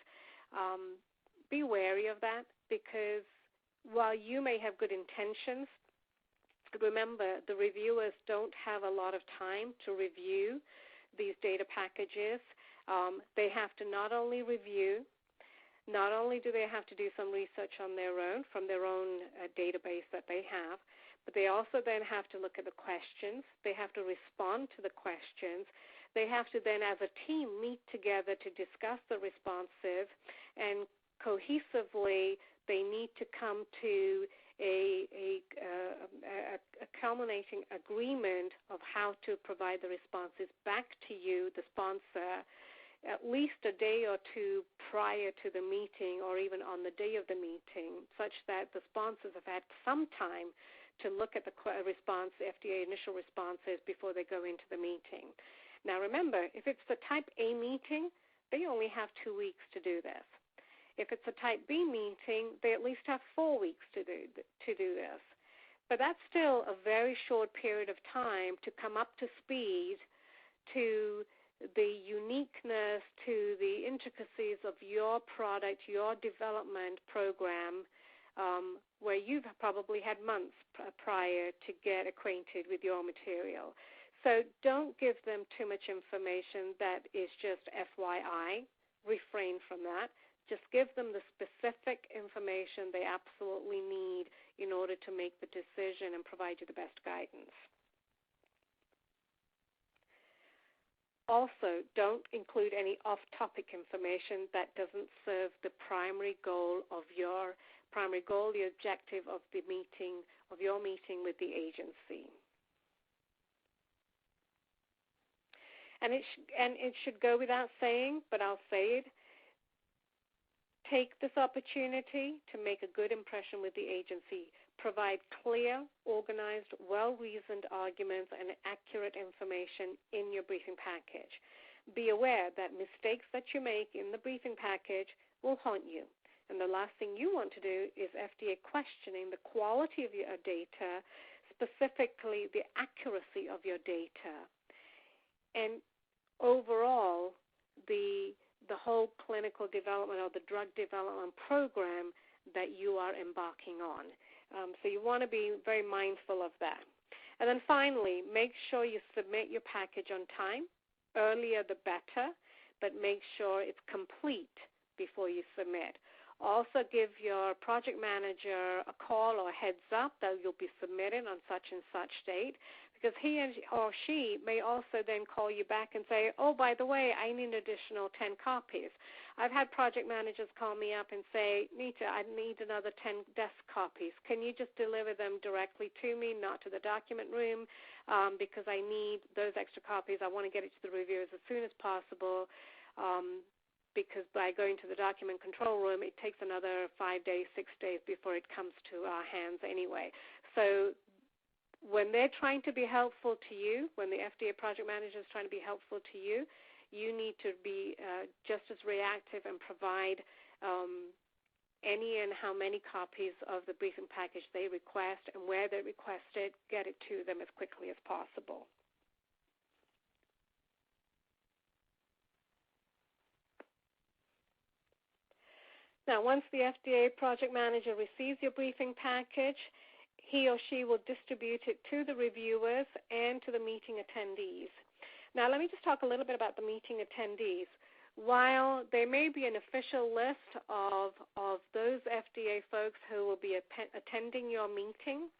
Be wary of that, because while you may have good intentions, remember the reviewers don't have a lot of time to review these data packages. They have to not only review, not only do they have to do some research on their own, from their own database that they have, but they also then have to look at the questions. They have to respond to the questions. They have to then, as a team, meet together to discuss the responses, and cohesively they need to come to a culminating agreement of how to provide the responses back to you, the sponsor, at least a day or two prior to the meeting or even on the day of the meeting, such that the sponsors have had some time to look at the response, FDA initial responses, before they go into the meeting. Now remember, if it's the Type A meeting, they only have 2 weeks to do this. If it's a Type B meeting, they at least have 4 weeks to do this. But that's still a very short period of time to come up to speed to the uniqueness, to the intricacies of your product, your development program, where you've probably had months prior to get acquainted with your material. So don't give them too much information that is just FYI. Refrain from that. Just give them the specific information they absolutely need in order to make the decision and provide you the best guidance. Also, don't include any off-topic information that doesn't serve the primary goal, the objective of the meeting, of your meeting with the agency. And it should go without saying, but I'll say it. Take this opportunity to make a good impression with the agency. Provide clear, organized, well-reasoned arguments and accurate information in your briefing package. Be aware that mistakes that you make in the briefing package will haunt you. And the last thing you want to do is FDA questioning the quality of your data, specifically the accuracy of your data, and overall the whole clinical development or the drug development program that you are embarking on. So you want to be very mindful of that. And then finally, make sure you submit your package on time. Earlier the better, but make sure it's complete before you submit. Also give your project manager a call or a heads up that you'll be submitting on such and such date, because he or she may also then call you back and say, oh, by the way, I need an additional 10 copies. I've had project managers call me up and say, Nita, I need another 10 desk copies. Can you just deliver them directly to me, not to the document room, because I need those extra copies. I want to get it to the reviewers as soon as possible, because by going to the document control room, it takes another 5 days, 6 days before it comes to our hands anyway. So when they're trying to be helpful to you, when the FDA project manager is trying to be helpful to you, you need to be just as reactive and provide any and how many copies of the briefing package they request, and where they request it, get it to them as quickly as possible. Now, once the FDA project manager receives your briefing package, he or she will distribute it to the reviewers and to the meeting attendees. Now, let me just talk a little bit about the meeting attendees. While there may be an official list of those FDA folks who will be attending your meeting,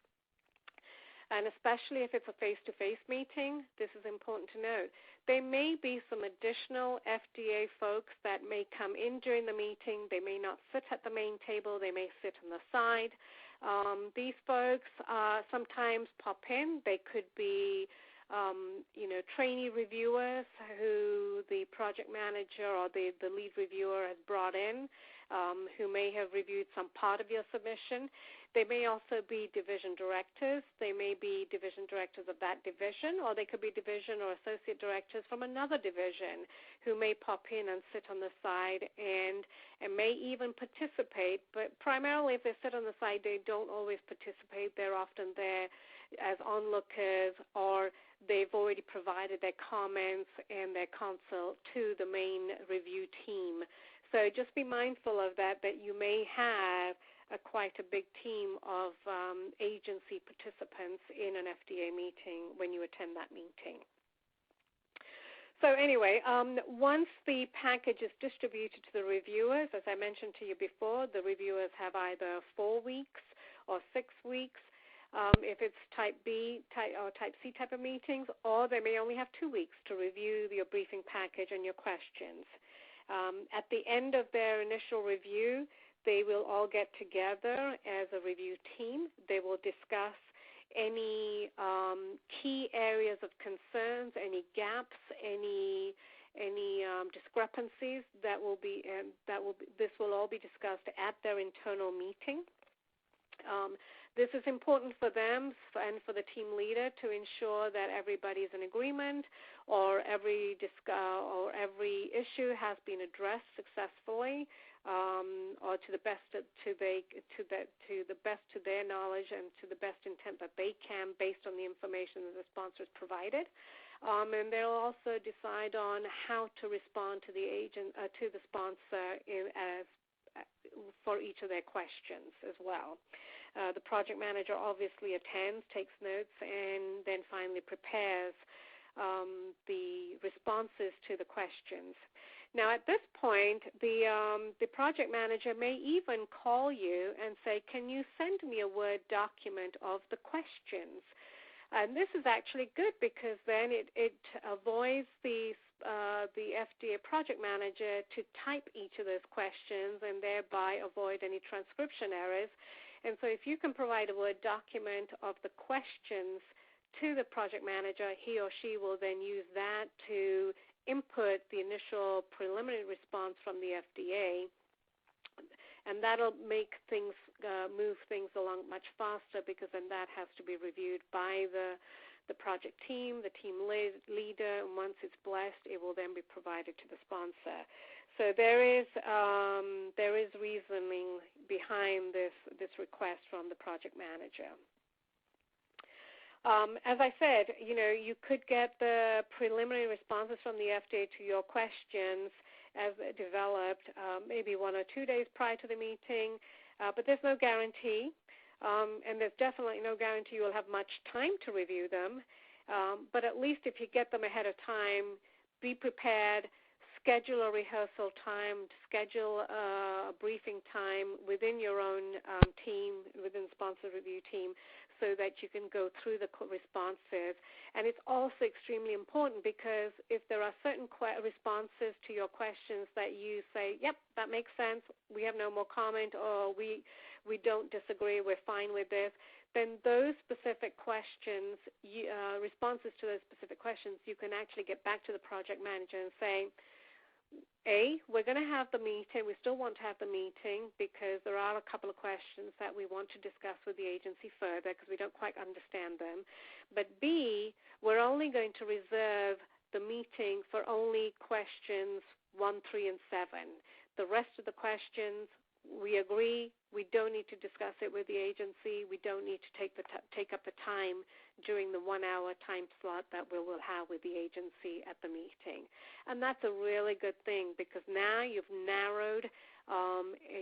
and especially if it's a face-to-face meeting, this is important to note. There may be some additional FDA folks that may come in during the meeting. They may not sit at the main table. They may sit on the side. These folks sometimes pop in. They could be, trainee reviewers who the project manager or the lead reviewer has brought in, who may have reviewed some part of your submission. They may also be division directors. They may be division directors of that division, or they could be division or associate directors from another division who may pop in and sit on the side and may even participate. But primarily if they sit on the side, they don't always participate. They're often there as onlookers, or they've already provided their comments and their counsel to the main review team. So just be mindful of that you may have quite a big team of agency participants in an FDA meeting when you attend that meeting. So anyway, once the package is distributed to the reviewers, as I mentioned to you before, the reviewers have either 4 weeks or 6 weeks if it's type B or type C type of meetings, or they may only have 2 weeks to review your briefing package and your questions. At the end of their initial review, they will all get together as a review team. They will discuss any key areas of concerns, any gaps, any discrepancies that will be this will all be discussed at their internal meeting. This is important for them and for the team leader to ensure that everybody's in agreement, or every issue has been addressed successfully, or to the best to their knowledge and to the best intent that they can, based on the information that the sponsors provided. And they'll also decide on how to respond to the sponsor for each of their questions as well. The project manager obviously attends, takes notes, and then finally prepares the responses to the questions. Now, at this point, the project manager may even call you and say, can you send me a Word document of the questions? And this is actually good, because then it avoids the FDA project manager to type each of those questions and thereby avoid any transcription errors. And so if you can provide a Word document of the questions to the project manager, he or she will then use that to input the initial preliminary response from the FDA, and that'll make things move things along much faster, because then that has to be reviewed by the project team, the team leader, and once it's blessed, it will then be provided to the sponsor. So there is reasoning behind this request from the project manager. As I said, you could get the preliminary responses from the FDA to your questions as developed maybe 1 or 2 days prior to the meeting, but there's no guarantee, and there's definitely no guarantee you'll have much time to review them, but at least if you get them ahead of time, be prepared, schedule a rehearsal time, schedule a briefing time within your own team, within the sponsor review team, so that you can go through the responses. And it's also extremely important because if there are certain responses to your questions that you say, yep, that makes sense, we have no more comment, or we don't disagree, we're fine with this, then those specific questions, responses to those specific questions, you can actually get back to the project manager and say, we're going to have the meeting. We still want to have the meeting because there are a couple of questions that we want to discuss with the agency further because we don't quite understand them. But B, we're only going to reserve the meeting for only questions 1, 3, and 7. The rest of the questions, we agree, we don't need to discuss it with the agency. We don't need to take up the time during the 1-hour time slot that we will have with the agency at the meeting. And that's a really good thing because now you've narrowed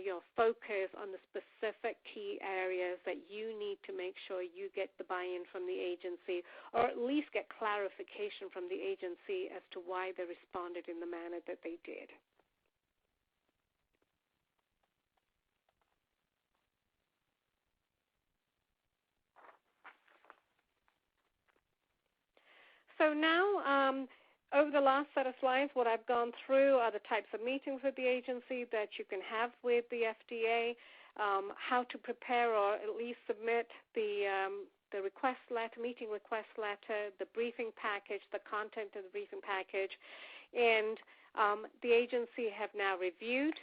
your focus on the specific key areas that you need to make sure you get the buy-in from the agency, or at least get clarification from the agency as to why they responded in the manner that they did. So now, over the last set of slides, what I've gone through are the types of meetings with the agency that you can have with the FDA, how to prepare or at least submit the request letter, meeting request letter, the briefing package, the content of the briefing package, and the agency have now reviewed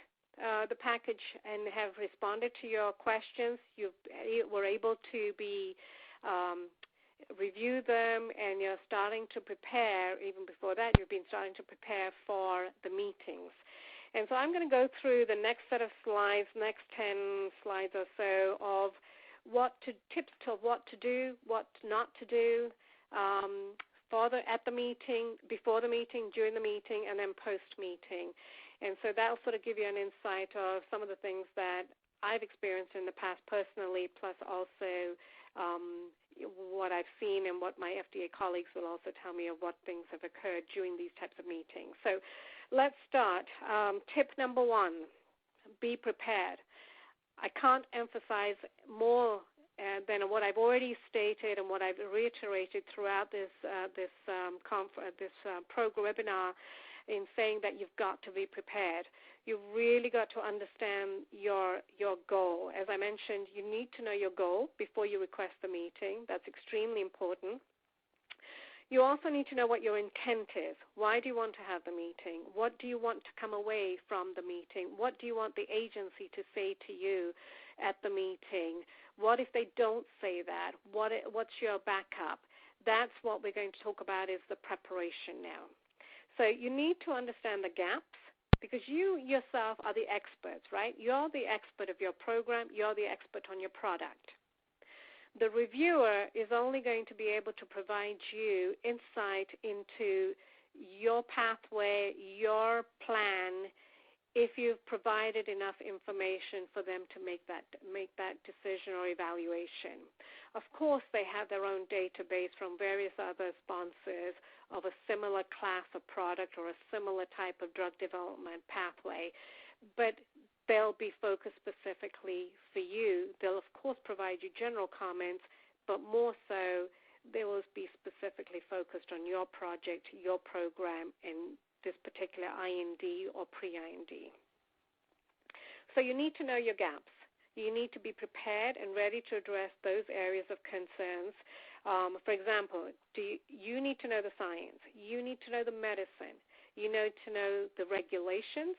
the package and have responded to your questions. You were able to review them, and you're starting to prepare. Even before that, you've been starting to prepare for the meetings. And so I'm going to go through the next set of slides, next 10 slides or so, of tips to what to do, what not to do at the meeting, before the meeting, during the meeting, and then post-meeting. And so that will sort of give you an insight of some of the things that I've experienced in the past personally, plus also what I've seen and what my FDA colleagues will also tell me of what things have occurred during these types of meetings. So let's start. Tip number 1, be prepared. I can't emphasize more than what I've already stated and what I've reiterated throughout this webinar in saying that you've got to be prepared. You've really got to understand your goal. As I mentioned, you need to know your goal before you request the meeting. That's extremely important. You also need to know what your intent is. Why do you want to have the meeting? What do you want to come away from the meeting? What do you want the agency to say to you at the meeting? What if they don't say that? What's your backup? That's what we're going to talk about is the preparation now. So you need to understand the gaps, because you yourself are the experts, right? You're the expert of your program. You're the expert on your product. The reviewer is only going to be able to provide you insight into your pathway, your plan, if you've provided enough information for them to make that decision or evaluation. Of course, they have their own database from various other sponsors of a similar class of product or a similar type of drug development pathway, but they'll be focused specifically for you. They'll, of course, provide you general comments, but more so, they will be specifically focused on your project, your program, and this particular IND or pre-IND. So you need to know your gaps. You need to be prepared and ready to address those areas of concerns. For example, you need to know the science. You need to know the medicine. You need to know the regulations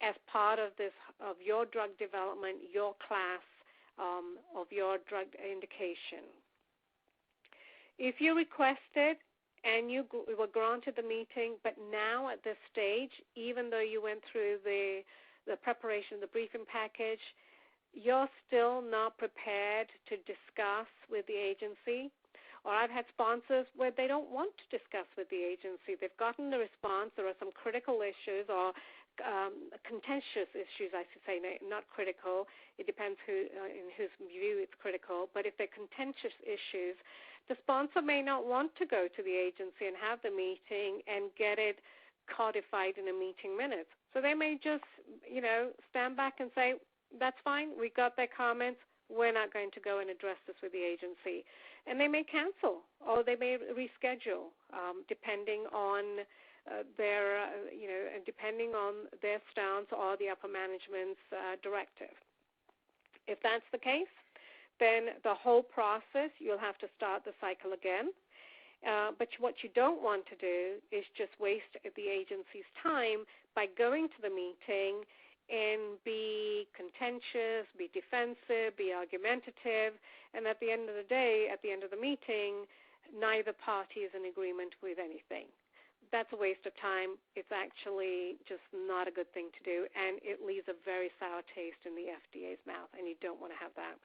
as part of your drug development, your class of your drug indication. If you requested and you were granted the meeting, but now at this stage, even though you went through the preparation of the briefing package, you're still not prepared to discuss with the agency, or I've had sponsors where they don't want to discuss with the agency. They've gotten the response. There are some critical issues or contentious issues, I should say, not critical. It depends in whose view it's critical. But if they're contentious issues, the sponsor may not want to go to the agency and have the meeting and get it codified in a meeting minutes. So they may just, stand back and say, that's fine, we got their comments, we're not going to go and address this with the agency. And they may cancel or they may reschedule, depending on depending on their stance or the upper management's directive. If that's the case, then the whole process, you'll have to start the cycle again. But what you don't want to do is just waste the agency's time by going to the meeting and be contentious, be defensive, be argumentative, and at the end of the day, at the end of the meeting, neither party is in agreement with anything. That's a waste of time. It's actually just not a good thing to do, and it leaves a very sour taste in the FDA's mouth, and you don't want to have that.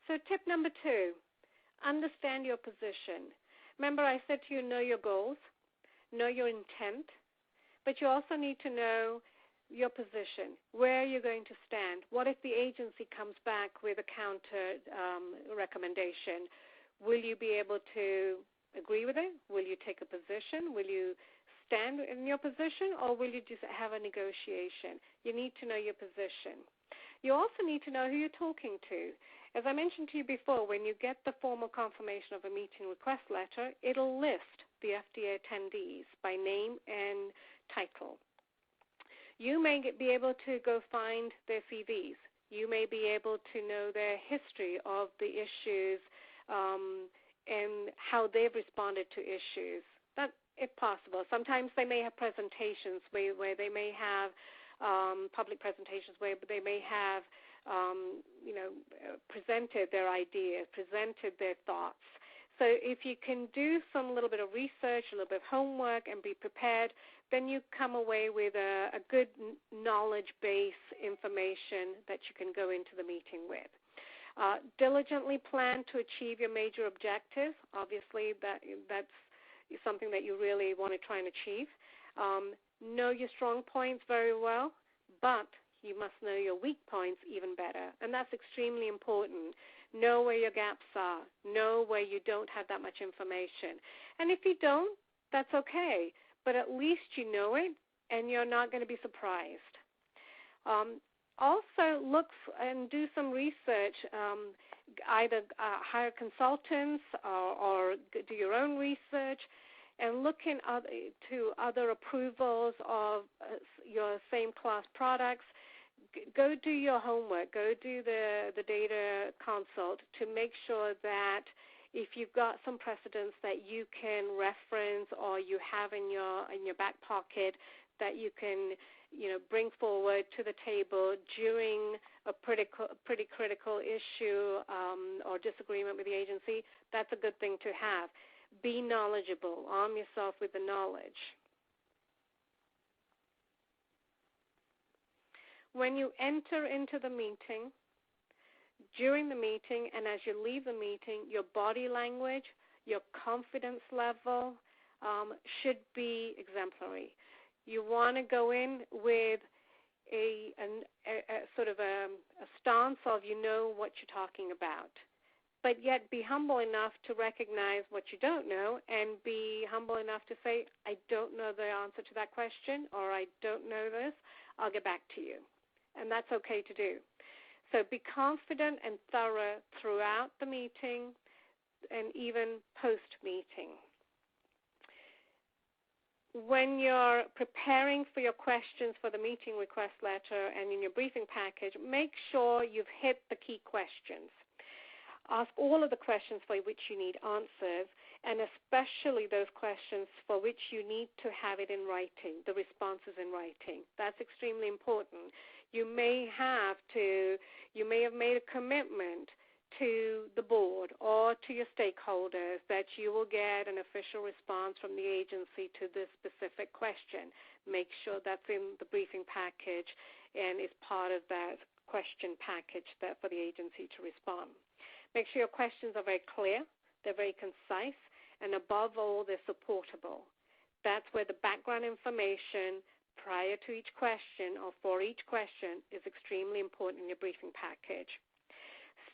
So tip number 2, understand your position. Remember, I said to you, know your goals, know your intent, but you also need to know your position, where you're going to stand. What if the agency comes back with a counter recommendation? Will you be able to agree with it? Will you take a position? Will you stand in your position, or will you just have a negotiation? You need to know your position. You also need to know who you're talking to. As I mentioned to you before, when you get the formal confirmation of a meeting request letter, it'll list the FDA attendees by name and title. You may be able to go find their CVs. You may be able to know their history of the issues and how they've responded to issues. That, if possible. Sometimes they may have presentations where they may have public presentations where they may have presented their ideas, presented their thoughts. So if you can do some little bit of research, a little bit of homework, and be prepared, then you come away with a good knowledge base information that you can go into the meeting with. Diligently plan to achieve your major objectives. Obviously, that's something that you really want to try and achieve. Know your strong points very well, but you must know your weak points even better, and that's extremely important. Know where your gaps are. Know where you don't have that much information. And if you don't, that's okay, but at least you know it, and you're not going to be surprised. Also, look and do some research, either hire consultants or do your own research, and look to other approvals of your same class products. Go do your homework. Go do the data consult to make sure that if you've got some precedents that you can reference or you have in your back pocket that you can bring forward to the table during a pretty critical issue or disagreement with the agency, that's a good thing to have. Be knowledgeable. Arm yourself with the knowledge. When you enter into the meeting, during the meeting, and as you leave the meeting, your body language, your confidence level should be exemplary. You want to go in with a sort of a stance of what you're talking about, but yet be humble enough to recognize what you don't know and be humble enough to say, I don't know the answer to that question, or I don't know this, I'll get back to you. And that's okay to do. So be confident and thorough throughout the meeting and even post-meeting. When you're preparing for your questions for the meeting request letter and in your briefing package, make sure you've hit the key questions. Ask all of the questions for which you need answers, and especially those questions for which you need to have it in writing, the responses in writing. That's extremely important. You may have made a commitment to the board or to your stakeholders that you will get an official response from the agency to this specific question. Make sure that's in the briefing package and is part of that question package that for the agency to respond. Make sure your questions are very clear, they're very concise, and above all, they're supportable. That's where the background information prior to each question or for each question is extremely important in your briefing package.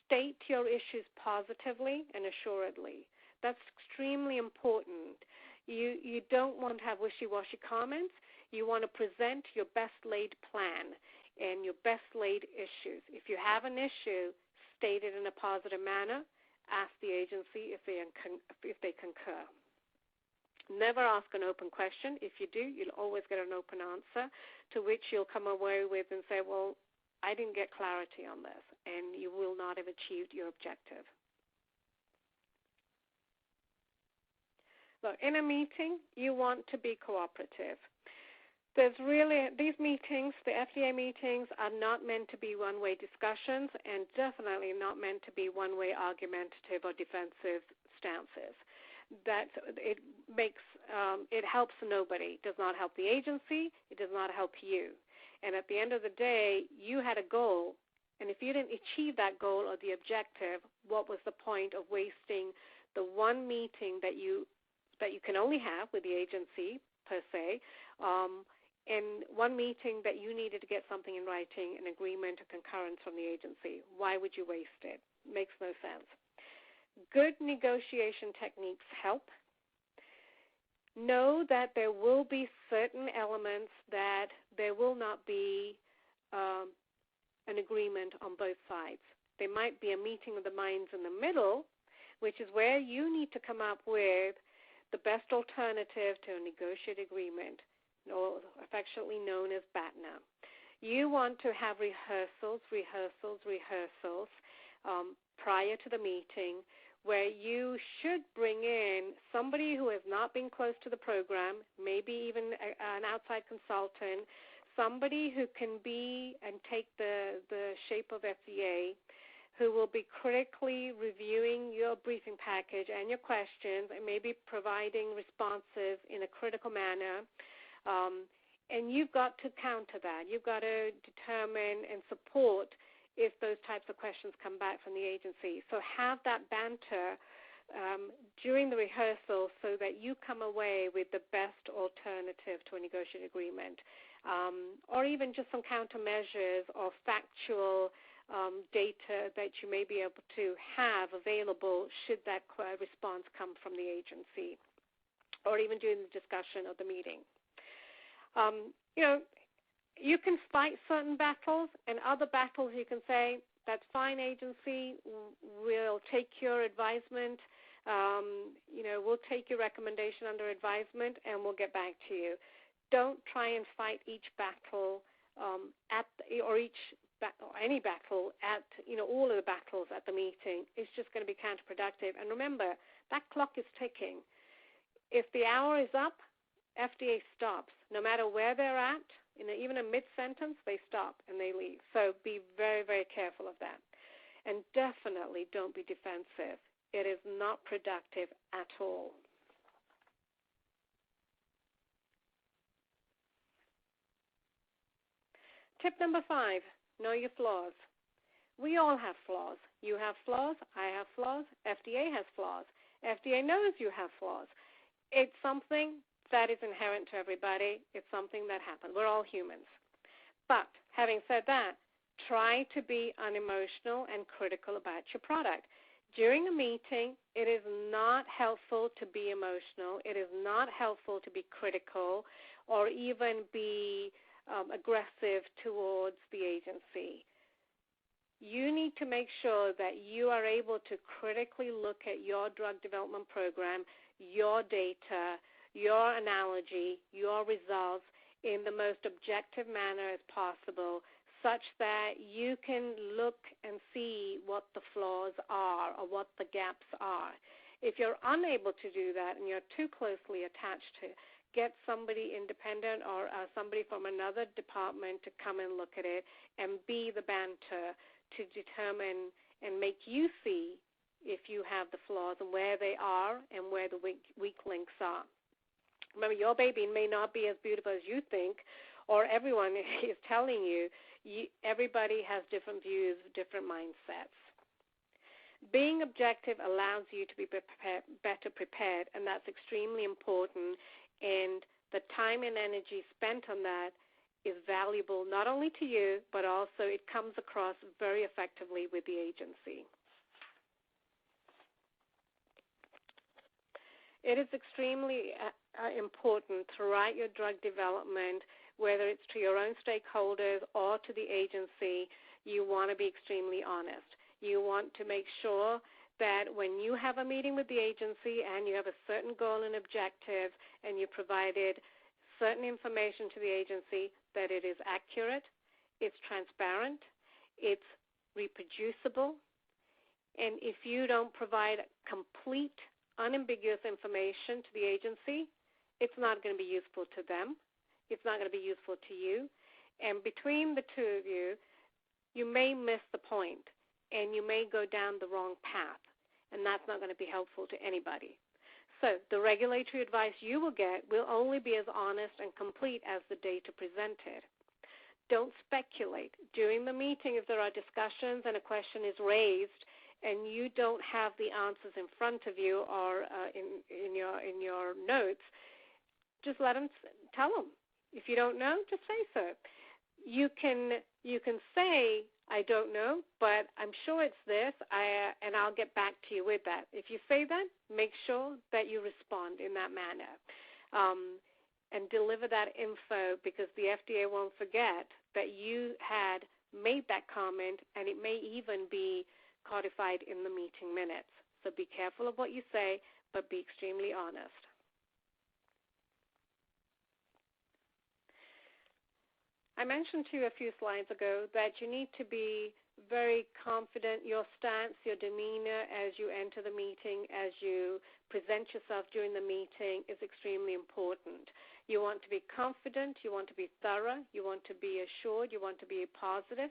State your issues positively and assuredly. That's extremely important. You don't want to have wishy-washy comments. You want to present your best-laid plan and your best-laid issues. If you have an issue, state it in a positive manner. Ask the agency if they concur. Never ask an open question. If you do, you'll always get an open answer to which you'll come away with and say, well, I didn't get clarity on this, and you will not have achieved your objective. Look, in a meeting, you want to be cooperative. These meetings, the FDA meetings, are not meant to be one-way discussions and definitely not meant to be one-way argumentative or defensive stances. It helps nobody. It does not help the agency. It does not help you. And at the end of the day, you had a goal, and if you didn't achieve that goal or the objective, what was the point of wasting the one meeting that you can only have with the agency, per se, and one meeting that you needed to get something in writing, an agreement, a concurrence from the agency? Why would you waste it? Makes no sense. Good negotiation techniques help. Know that there will be certain elements that there will not be an agreement on both sides. There might be a meeting of the minds in the middle, which is where you need to come up with the best alternative to a negotiated agreement, or affectionately known as BATNA. You want to have rehearsals prior to the meeting, where you should bring in somebody who has not been close to the program, maybe even an outside consultant, somebody who can be and take the shape of FDA, who will be critically reviewing your briefing package and your questions and maybe providing responses in a critical manner. And you've got to counter that. You've got to determine and support if those types of questions come back from the agency. So have that banter during the rehearsal so that you come away with the best alternative to a negotiated agreement, or even just some countermeasures or factual data that you may be able to have available should that response come from the agency, or even during the discussion of the meeting. You can fight certain battles, and other battles you can say, that's fine, agency, we'll take your advisement, we'll take your recommendation under advisement, and we'll get back to you. Don't try and fight each battle any battle at, all of the battles at the meeting. It's just going to be counterproductive. And remember, that clock is ticking. If the hour is up, FDA stops. No matter where they're at, even a mid-sentence, they stop and they leave. So be very, very careful of that. And definitely don't be defensive. It is not productive at all. Tip number 5, know your flaws. We all have flaws. You have flaws. I have flaws. FDA has flaws. FDA knows you have flaws. It's something that is inherent to everybody. It's something that happens. We're all humans. But having said that, try to be unemotional and critical about your product. During a meeting, it is not helpful to be emotional. It is not helpful to be critical or even be aggressive towards the agency. You need to make sure that you are able to critically look at your drug development program, your data, your analogy, your results in the most objective manner as possible, such that you can look and see what the flaws are or what the gaps are. If you're unable to do that and you're too closely attached to, get somebody independent or somebody from another department to come and look at it and be the banter to determine and make you see if you have the flaws and where they are and where the weak links are. Remember, your baby may not be as beautiful as you think, or everyone is telling you. Everybody has different views, different mindsets. Being objective allows you to be better prepared, and that's extremely important, and the time and energy spent on that is valuable not only to you, but also it comes across very effectively with the agency. It is extremely important throughout your drug development, whether it's to your own stakeholders or to the agency, you want to be extremely honest. You want to make sure that when you have a meeting with the agency and you have a certain goal and objective and you provided certain information to the agency, that it is accurate, it's transparent, it's reproducible, and if you don't provide complete, unambiguous information to the agency, it's not going to be useful to them. It's not going to be useful to you. And between the two of you, you may miss the point, and you may go down the wrong path, and that's not going to be helpful to anybody. So the regulatory advice you will get will only be as honest and complete as the data presented. Don't speculate. During the meeting, if there are discussions and a question is raised and you don't have the answers in front of you or in your notes, just let them tell them. If you don't know, just say so. You can say, I don't know, but I'm sure it's this, and I'll get back to you with that. If you say that, make sure that you respond in that manner and deliver that info, because the FDA won't forget that you had made that comment, and it may even be codified in the meeting minutes. So be careful of what you say, but be extremely honest. I mentioned to you a few slides ago that you need to be very confident. Your stance, your demeanor as you enter the meeting, as you present yourself during the meeting is extremely important. You want to be confident, you want to be thorough, you want to be assured, you want to be positive.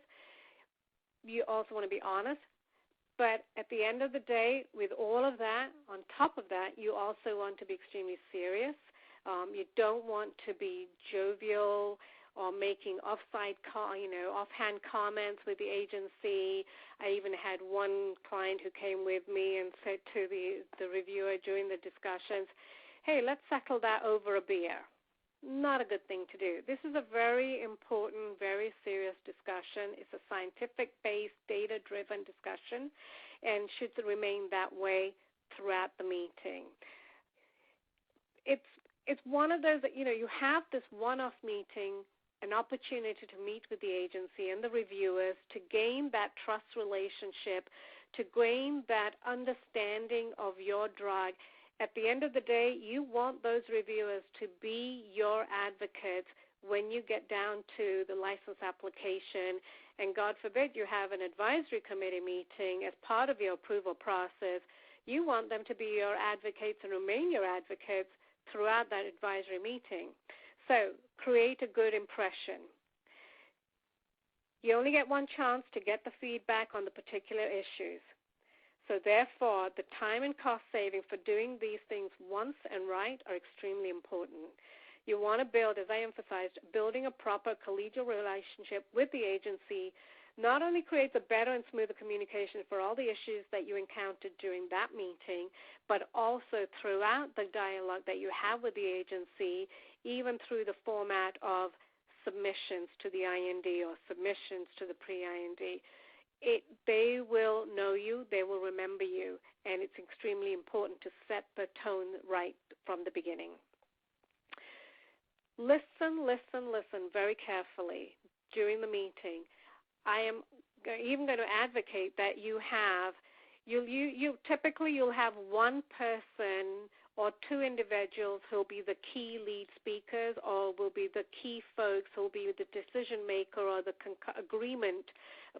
You also want to be honest. But at the end of the day, with all of that, on top of that, you also want to be extremely serious. You don't want to be jovial or making offhand comments with the agency. I even had one client who came with me and said to the reviewer during the discussions, hey, let's settle that over a beer. Not a good thing to do. This is a very important, very serious discussion. It's a scientific-based, data-driven discussion and should remain that way throughout the meeting. It's one of those that, you have this one-off meeting, an opportunity to meet with the agency and the reviewers to gain that trust relationship, to gain that understanding of your drug. At the end of the day, you want those reviewers to be your advocates when you get down to the license application. And God forbid you have an advisory committee meeting as part of your approval process. You want them to be your advocates and remain your advocates throughout that advisory meeting. So create a good impression. You only get one chance to get the feedback on the particular issues. So therefore, the time and cost saving for doing these things once and right are extremely important. You want to build, as I emphasized, building a proper collegial relationship with the agency not only creates a better and smoother communication for all the issues that you encountered during that meeting, but also throughout the dialogue that you have with the agency, even through the format of submissions to the IND or submissions to the pre-IND. They will know you, they will remember you, and it's extremely important to set the tone right from the beginning. Listen very carefully during the meeting. I am even going to advocate that you'll have one person or two individuals who will be the key lead speakers or will be the key folks who will be the decision maker or the agreement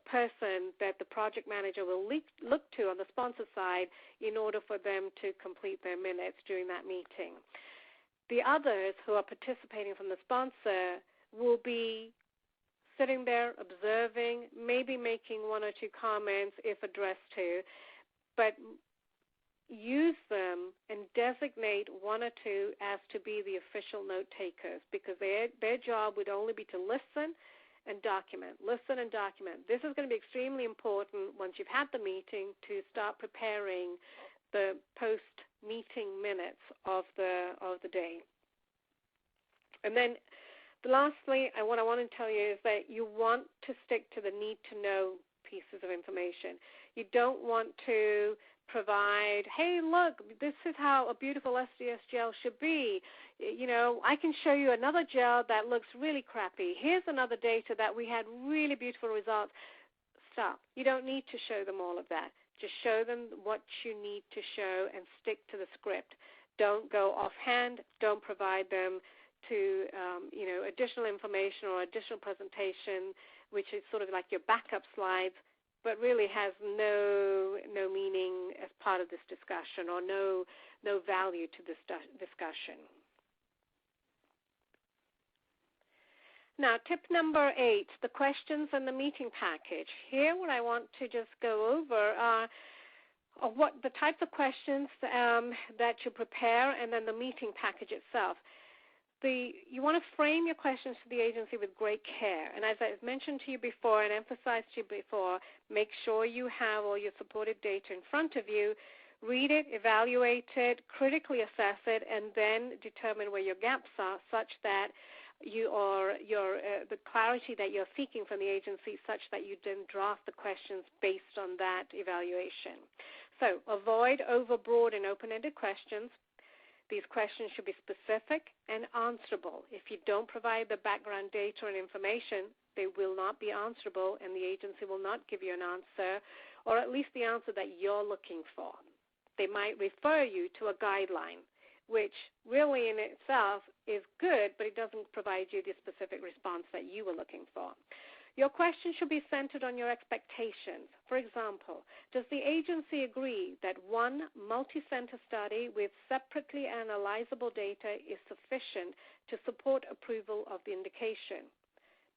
person that the project manager will look to on the sponsor side in order for them to complete their minutes during that meeting. The others who are participating from the sponsor will be sitting there observing, maybe making one or two comments if addressed to, but use them and designate one or two as to be the official note takers, because their job would only be to listen and document, listen and document. This is going to be extremely important once you've had the meeting to start preparing the post-meeting minutes of the day. And then lastly, what I want to tell you is that you want to stick to the need-to-know pieces of information. You don't want to provide, hey, look, this is how a beautiful SDS gel should be. You know, I can show you another gel that looks really crappy. Here's another data that we had really beautiful results. Stop. You don't need to show them all of that. Just show them what you need to show and stick to the script. Don't go offhand. Don't provide them to, additional information or additional presentation, which is sort of like your backup slides, but really has no meaning as part of this discussion or no value to this discussion. Now, tip number 8, the questions and the meeting package. Here, what I want to just go over are what the types of questions that you prepare, and then the meeting package itself. You want to frame your questions to the agency with great care. And as I've mentioned to you before and emphasized to you before, make sure you have all your supported data in front of you. Read it, evaluate it, critically assess it, and then determine where your gaps are, such that the clarity that you're seeking from the agency, such that you then draft the questions based on that evaluation. So avoid overbroad and open-ended questions. These questions should be specific and answerable. If you don't provide the background data and information, they will not be answerable, and the agency will not give you an answer, or at least the answer that you're looking for. They might refer you to a guideline, which really in itself is good, but it doesn't provide you the specific response that you were looking for. Your question should be centered on your expectations. For example, does the agency agree that one multi-center study with separately analyzable data is sufficient to support approval of the indication?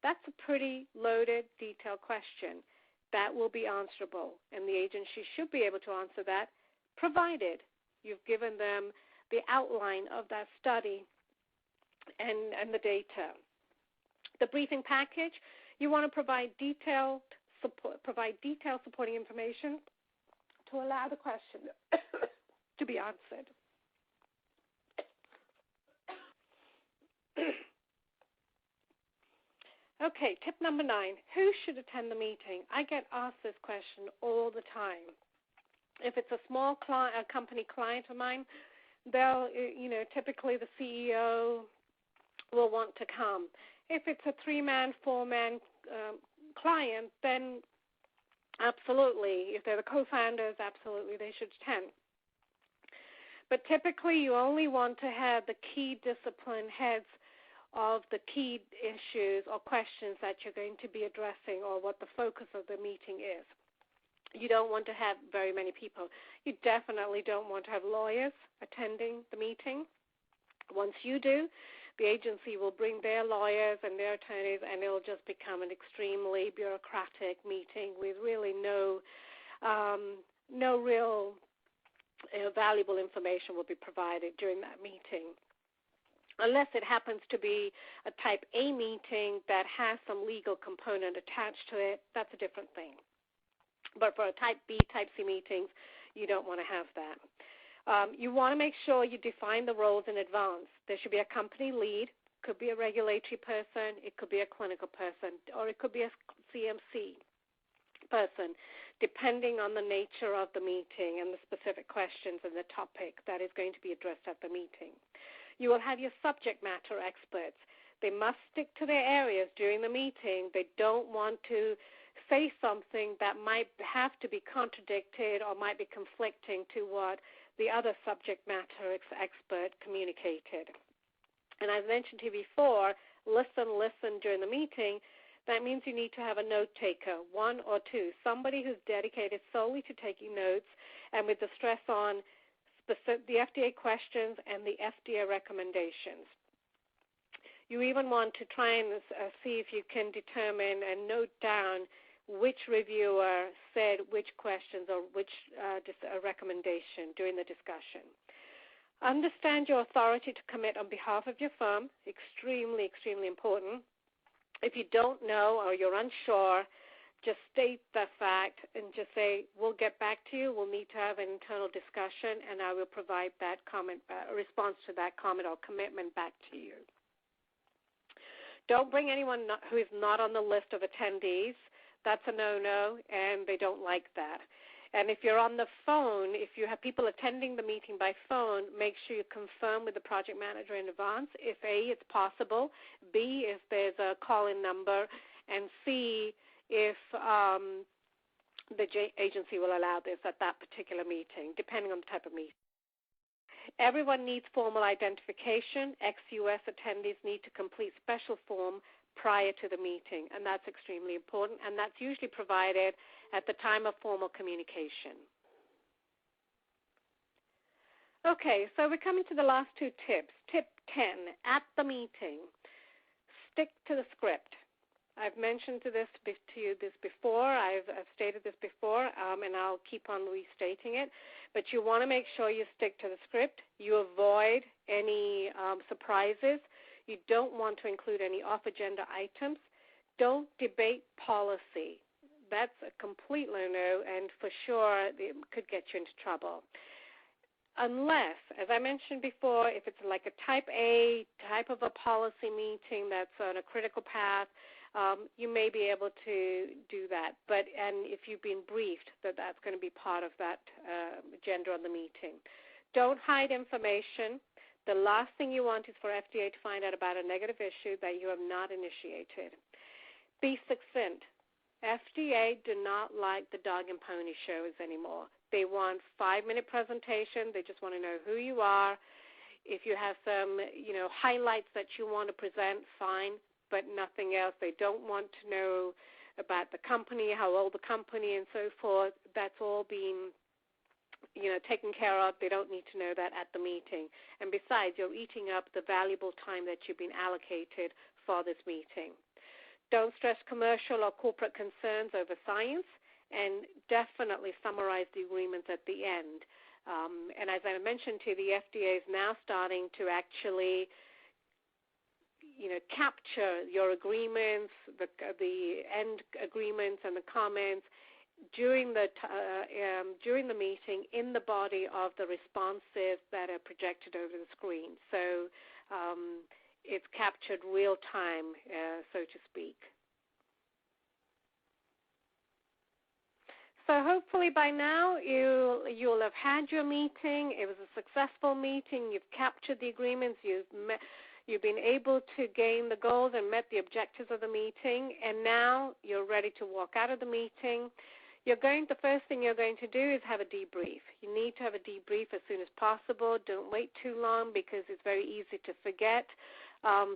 That's a pretty loaded, detailed question that will be answerable, and the agency should be able to answer that, provided you've given them the outline of that study and the data. The briefing package, you want to provide detailed supporting information to allow the question to be answered. Okay, tip number 9, who should attend the meeting? I get asked this question all the time. If it's a small company client of mine, they'll, typically the CEO will want to come. If it's a 3-man, 4-man client, then absolutely. If they're the co-founders, absolutely they should attend. But typically you only want to have the key discipline heads of the key issues or questions that you're going to be addressing or what the focus of the meeting is. You don't want to have very many people. You definitely don't want to have lawyers attending the meeting. Once you do, the agency will bring their lawyers and their attorneys, and it'll just become an extremely bureaucratic meeting with really no real valuable information will be provided during that meeting. Unless it happens to be a type A meeting that has some legal component attached to it, that's a different thing. But for a type B, type C meetings, you don't want to have that. You want to make sure you define the roles in advance. There should be a company lead, could be a regulatory person, it could be a clinical person, or it could be a CMC person, depending on the nature of the meeting and the specific questions and the topic that is going to be addressed at the meeting. You will have your subject matter experts. They must stick to their areas during the meeting. They don't want to say something that might have to be contradicted or might be conflicting to what the other subject matter expert communicated. And as mentioned to you before, listen during the meeting. That means you need to have a note taker, 1 or 2, somebody who's dedicated solely to taking notes and with the stress on the FDA questions and the FDA recommendations. You even want to try and see if you can determine and note down which reviewer said which questions or which recommendation during the discussion. Understand your authority to commit on behalf of your firm, extremely, extremely important. If you don't know or you're unsure, just state the fact and just say, we'll get back to you, we'll need to have an internal discussion, and I will provide that comment, response to that comment or commitment back to you. Don't bring anyone who is not on the list of attendees. That's a no-no, and they don't like that. And if you're on the phone, if you have people attending the meeting by phone, make sure you confirm with the project manager in advance if A, it's possible, B, if there's a call-in number, and C, if the agency will allow this at that particular meeting, depending on the type of meeting. Everyone needs formal identification. Ex-U.S. attendees need to complete special form prior to the meeting, and that's extremely important, and that's usually provided at the time of formal communication. Okay, so we're coming to the last two tips. Tip 10, at the meeting, stick to the script. I've mentioned to you this before. I've stated this before, and I'll keep on restating it. But you want to make sure you stick to the script. You avoid any surprises. You don't want to include any off-agenda items. Don't debate policy. That's a complete no-no, and for sure it could get you into trouble. Unless, as I mentioned before, if it's like a type A type of a policy meeting that's on a critical path, you may be able to do that. And if you've been briefed that that's going to be part of that agenda on the meeting. Don't hide information. The last thing you want is for FDA to find out about a negative issue that you have not initiated. Be succinct. FDA do not like the dog and pony shows anymore. They want 5-minute presentation. They just want to know who you are. If you have some, highlights that you want to present, fine, but nothing else. They don't want to know about the company, how old the company, and so forth. That's all being taken care of. They don't need to know that at the meeting. And besides, you're eating up the valuable time that you've been allocated for this meeting. Don't stress commercial or corporate concerns over science, and definitely summarize the agreements at the end. And as I mentioned to you, the FDA is now starting to actually capture your agreements, the end agreements and the comments during the meeting in the body of the responses that are projected over the screen. So it's captured real time, so to speak. So hopefully by now you'll have had your meeting. It was a successful meeting. You've captured the agreements. You've been able to gain the goals and met the objectives of the meeting, and now you're ready to walk out of the meeting. The first thing you're going to do is have a debrief. You need to have a debrief as soon as possible. Don't wait too long because it's very easy to forget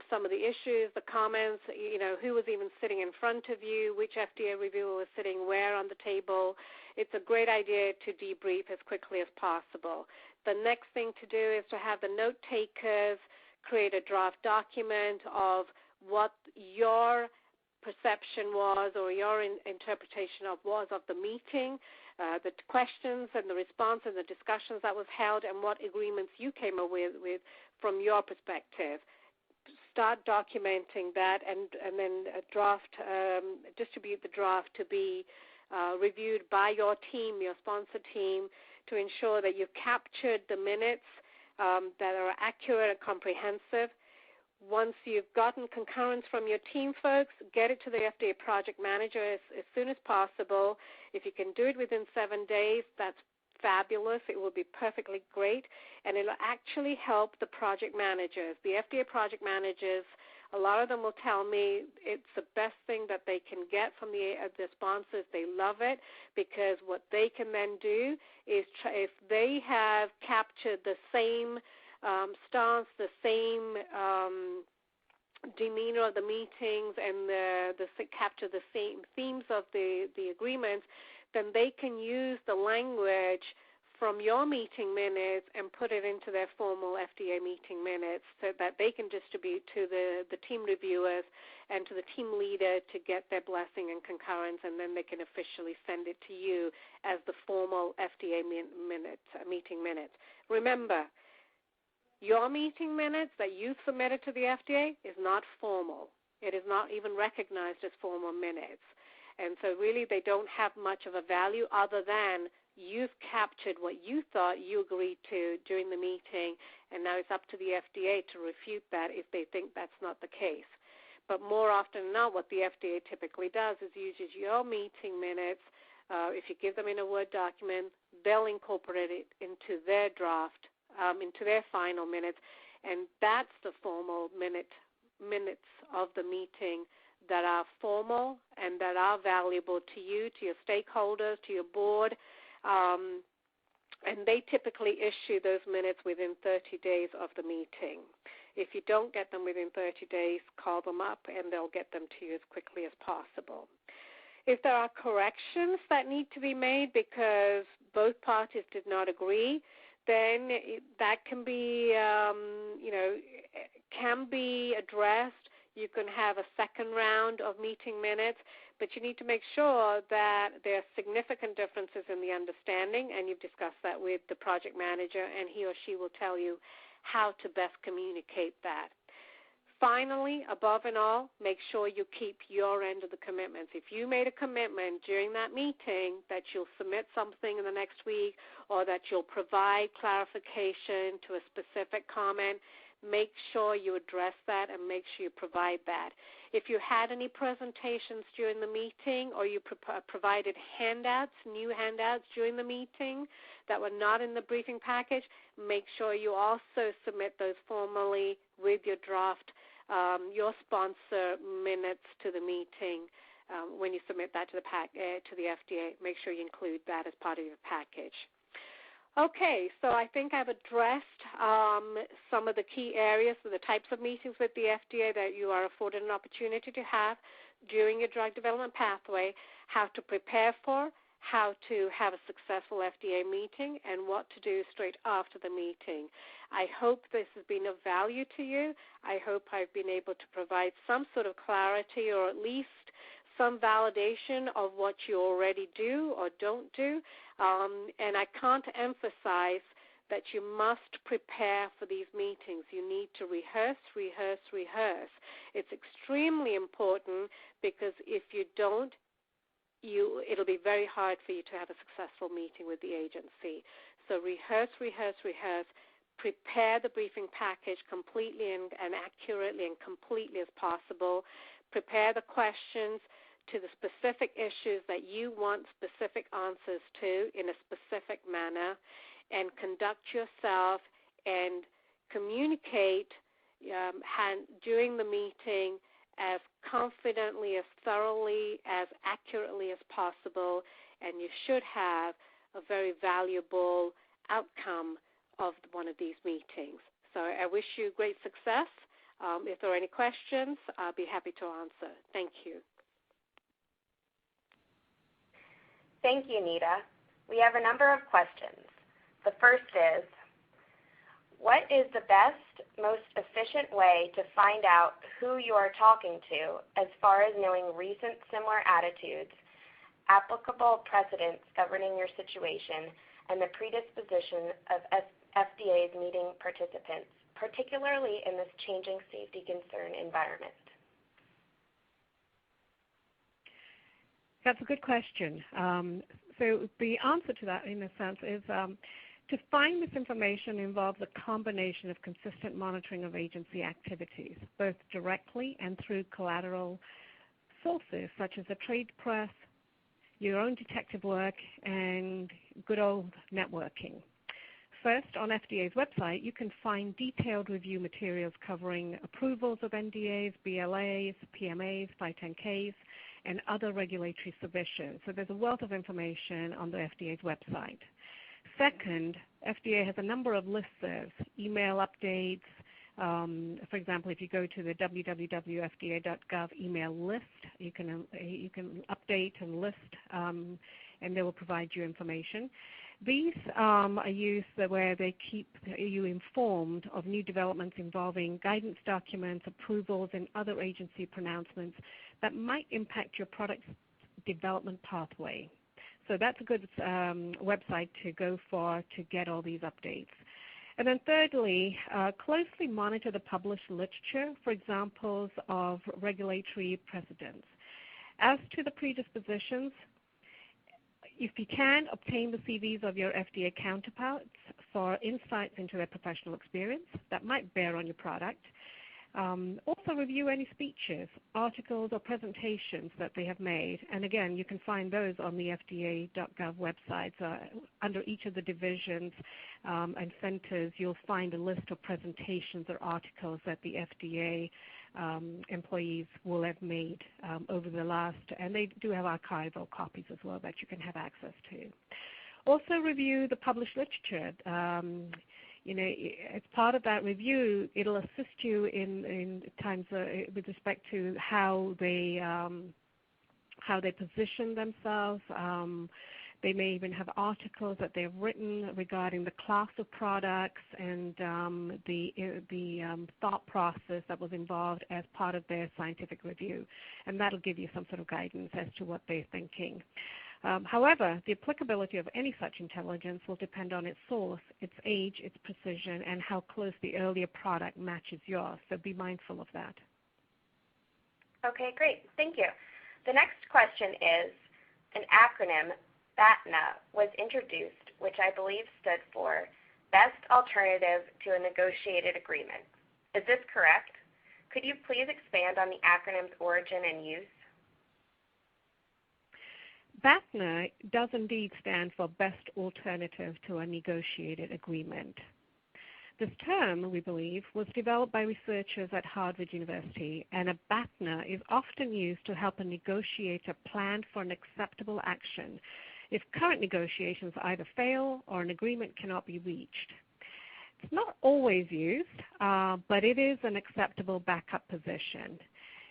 some of the issues, the comments, who was even sitting in front of you, which FDA reviewer was sitting where on the table. It's a great idea to debrief as quickly as possible. The next thing to do is to have the note takers create a draft document of what your perception was or your interpretation of the meeting, the questions and the response and the discussions that was held, and what agreements you came up with from your perspective. Start documenting that and then distribute the draft to be reviewed by your team, your sponsor team, to ensure that you've captured the minutes that are accurate and comprehensive. Once you've gotten concurrence from your team folks, get it to the FDA project manager as soon as possible. If you can do it within 7 days, that's fabulous. It will be perfectly great, and it will actually help the project managers. The FDA project managers, a lot of them will tell me it's the best thing that they can get from the sponsors. They love it because what they can then do is if they have captured the same stance, the same demeanor of the meetings, and capture the same themes of the agreements, then they can use the language from your meeting minutes and put it into their formal FDA meeting minutes so that they can distribute to the team reviewers and to the team leader to get their blessing and concurrence, and then they can officially send it to you as the formal FDA meeting minutes. Remember, your meeting minutes that you submitted to the FDA is not formal. It is not even recognized as formal minutes. And so really they don't have much of a value other than you've captured what you thought you agreed to during the meeting, and now it's up to the FDA to refute that if they think that's not the case. But more often than not, what the FDA typically does is uses your meeting minutes. If you give them in a Word document, they'll incorporate it into their draft, into their final minutes, and that's the formal minutes of the meeting that are formal and that are valuable to you, to your stakeholders, to your board, and they typically issue those minutes within 30 days of the meeting. If you don't get them within 30 days, call them up and they'll get them to you as quickly as possible. If there are corrections that need to be made because both parties did not agree, then that can be, can be addressed. You can have a second round of meeting minutes, but you need to make sure that there are significant differences in the understanding, and you've discussed that with the project manager, and he or she will tell you how to best communicate that. Finally, above and all, make sure you keep your end of the commitments. If you made a commitment during that meeting that you'll submit something in the next week or that you'll provide clarification to a specific comment, make sure you address that and make sure you provide that. If you had any presentations during the meeting or you provided handouts, new handouts during the meeting that were not in the briefing package, make sure you also submit those formally with your draft, your sponsor minutes to the meeting. When you submit that to the FDA, make sure you include that as part of your package. Okay, so I think I've addressed some of the key areas for the types of meetings with the FDA that you are afforded an opportunity to have during your drug development pathway, how to prepare for, how to have a successful FDA meeting, and what to do straight after the meeting. I hope this has been of value to you. I hope I've been able to provide some sort of clarity or at least some validation of what you already do or don't do. And I can't emphasize that you must prepare for these meetings. You need to rehearse, rehearse, rehearse. It's extremely important because if you don't, it'll be very hard for you to have a successful meeting with the agency. So rehearse, rehearse, rehearse. Prepare the briefing package completely and accurately and completely as possible. Prepare the questions to the specific issues that you want specific answers to in a specific manner, and conduct yourself and communicate during the meeting as confidently, as thoroughly, as accurately as possible, and you should have a very valuable outcome of one of these meetings. So I wish you great success. If there are any questions, I'll be happy to answer. Thank you. Thank you, Nita. We have a number of questions. The first is, what is the best, most efficient way to find out who you are talking to as far as knowing recent similar attitudes, applicable precedents governing your situation, and the predisposition of FDA's meeting participants, particularly in this changing safety concern environment? That's a good question. So the answer to that, in a sense, is to find this information involves a combination of consistent monitoring of agency activities, both directly and through collateral sources such as the trade press, your own detective work, and good old networking. First, on FDA's website, you can find detailed review materials covering approvals of NDAs, BLAs, PMAs, 510Ks, and other regulatory submissions. So there's a wealth of information on the FDA's website. Second, FDA has a number of listservs, email updates. For example, if you go to the www.fda.gov email list, you can update and list, and they will provide you information. These are used where they keep you informed of new developments involving guidance documents, approvals, and other agency pronouncements that might impact your product's development pathway. So that's a good website to go for to get all these updates. And then thirdly, closely monitor the published literature for examples of regulatory precedents. As to the predispositions, if you can, obtain the CVs of your FDA counterparts for insights into their professional experience that might bear on your product. Also review any speeches, articles, or presentations that they have made. And again, you can find those on the FDA.gov website. Under each of the divisions and centers, you'll find a list of presentations or articles that the FDA employees will have made over the last, and they do have archival copies as well that you can have access to. Also review the published literature. As part of that review, it'll assist you in times with respect to how they position themselves. They may even have articles that they've written regarding the class of products and the thought process that was involved as part of their scientific review, and that'll give you some sort of guidance as to what they're thinking. However, the applicability of any such intelligence will depend on its source, its age, its precision, and how close the earlier product matches yours. So be mindful of that. Okay, great. Thank you. The next question is, an acronym, BATNA, was introduced, which I believe stood for Best Alternative to a Negotiated Agreement. Is this correct? Could you please expand on the acronym's origin and use? BATNA does indeed stand for Best Alternative to a Negotiated Agreement. This term, we believe, was developed by researchers at Harvard University, and a BATNA is often used to help a negotiator plan for an acceptable action if current negotiations either fail or an agreement cannot be reached. It's not always used, but it is an acceptable backup position.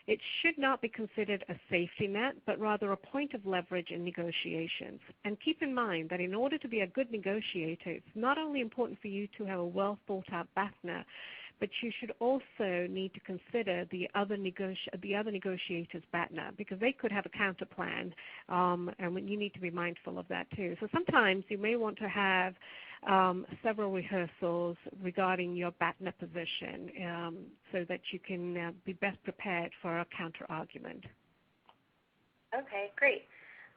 It should not be considered a safety net, but rather a point of leverage in negotiations. And keep in mind that in order to be a good negotiator, it's not only important for you to have a well-thought-out BATNA, but you should also need to consider the other negotiators' BATNA, because they could have a counter plan, and you need to be mindful of that too. So sometimes you may want to have several rehearsals regarding your BATNA position so that you can be best prepared for a counter-argument. Okay, great.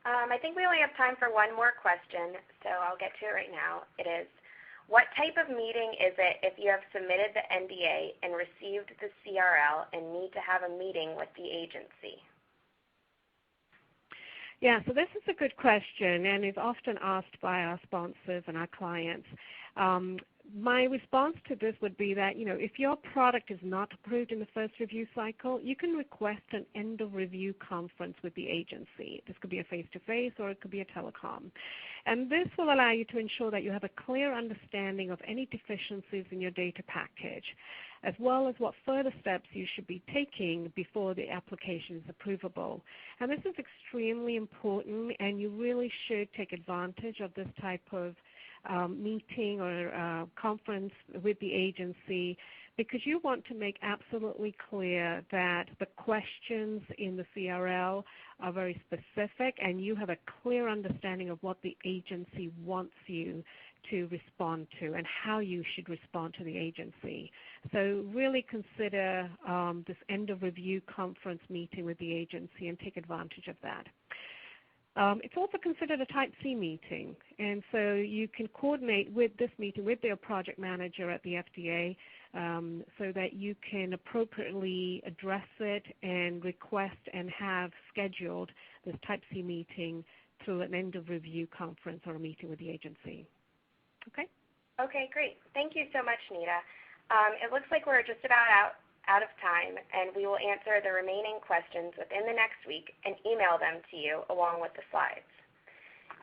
I think we only have time for one more question, so I'll get to it right now. It is, what type of meeting is it if you have submitted the NDA and received the CRL and need to have a meeting with the agency? Yeah, so this is a good question, and is often asked by our sponsors and our clients. My response to this would be that, if your product is not approved in the first review cycle, you can request an end-of-review conference with the agency. This could be a face-to-face or it could be a telecom. And this will allow you to ensure that you have a clear understanding of any deficiencies in your data package, as well as what further steps you should be taking before the application is approvable. And this is extremely important, and you really should take advantage of this type of meeting or conference with the agency, because you want to make absolutely clear that the questions in the CRL are very specific and you have a clear understanding of what the agency wants you to respond to and how you should respond to the agency. So really consider this end-of-review conference meeting with the agency and take advantage of that. It's also considered a Type C meeting, and so you can coordinate with this meeting with their project manager at the FDA so that you can appropriately address it and request and have scheduled this Type C meeting through an end-of-review conference or a meeting with the agency. Okay? Okay, great. Thank you so much, Nita. It looks like we're just about out of time, and we will answer the remaining questions within the next week and email them to you along with the slides.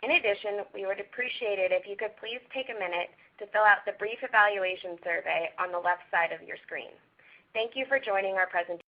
In addition, we would appreciate it if you could please take a minute to fill out the brief evaluation survey on the left side of your screen. Thank you for joining our presentation.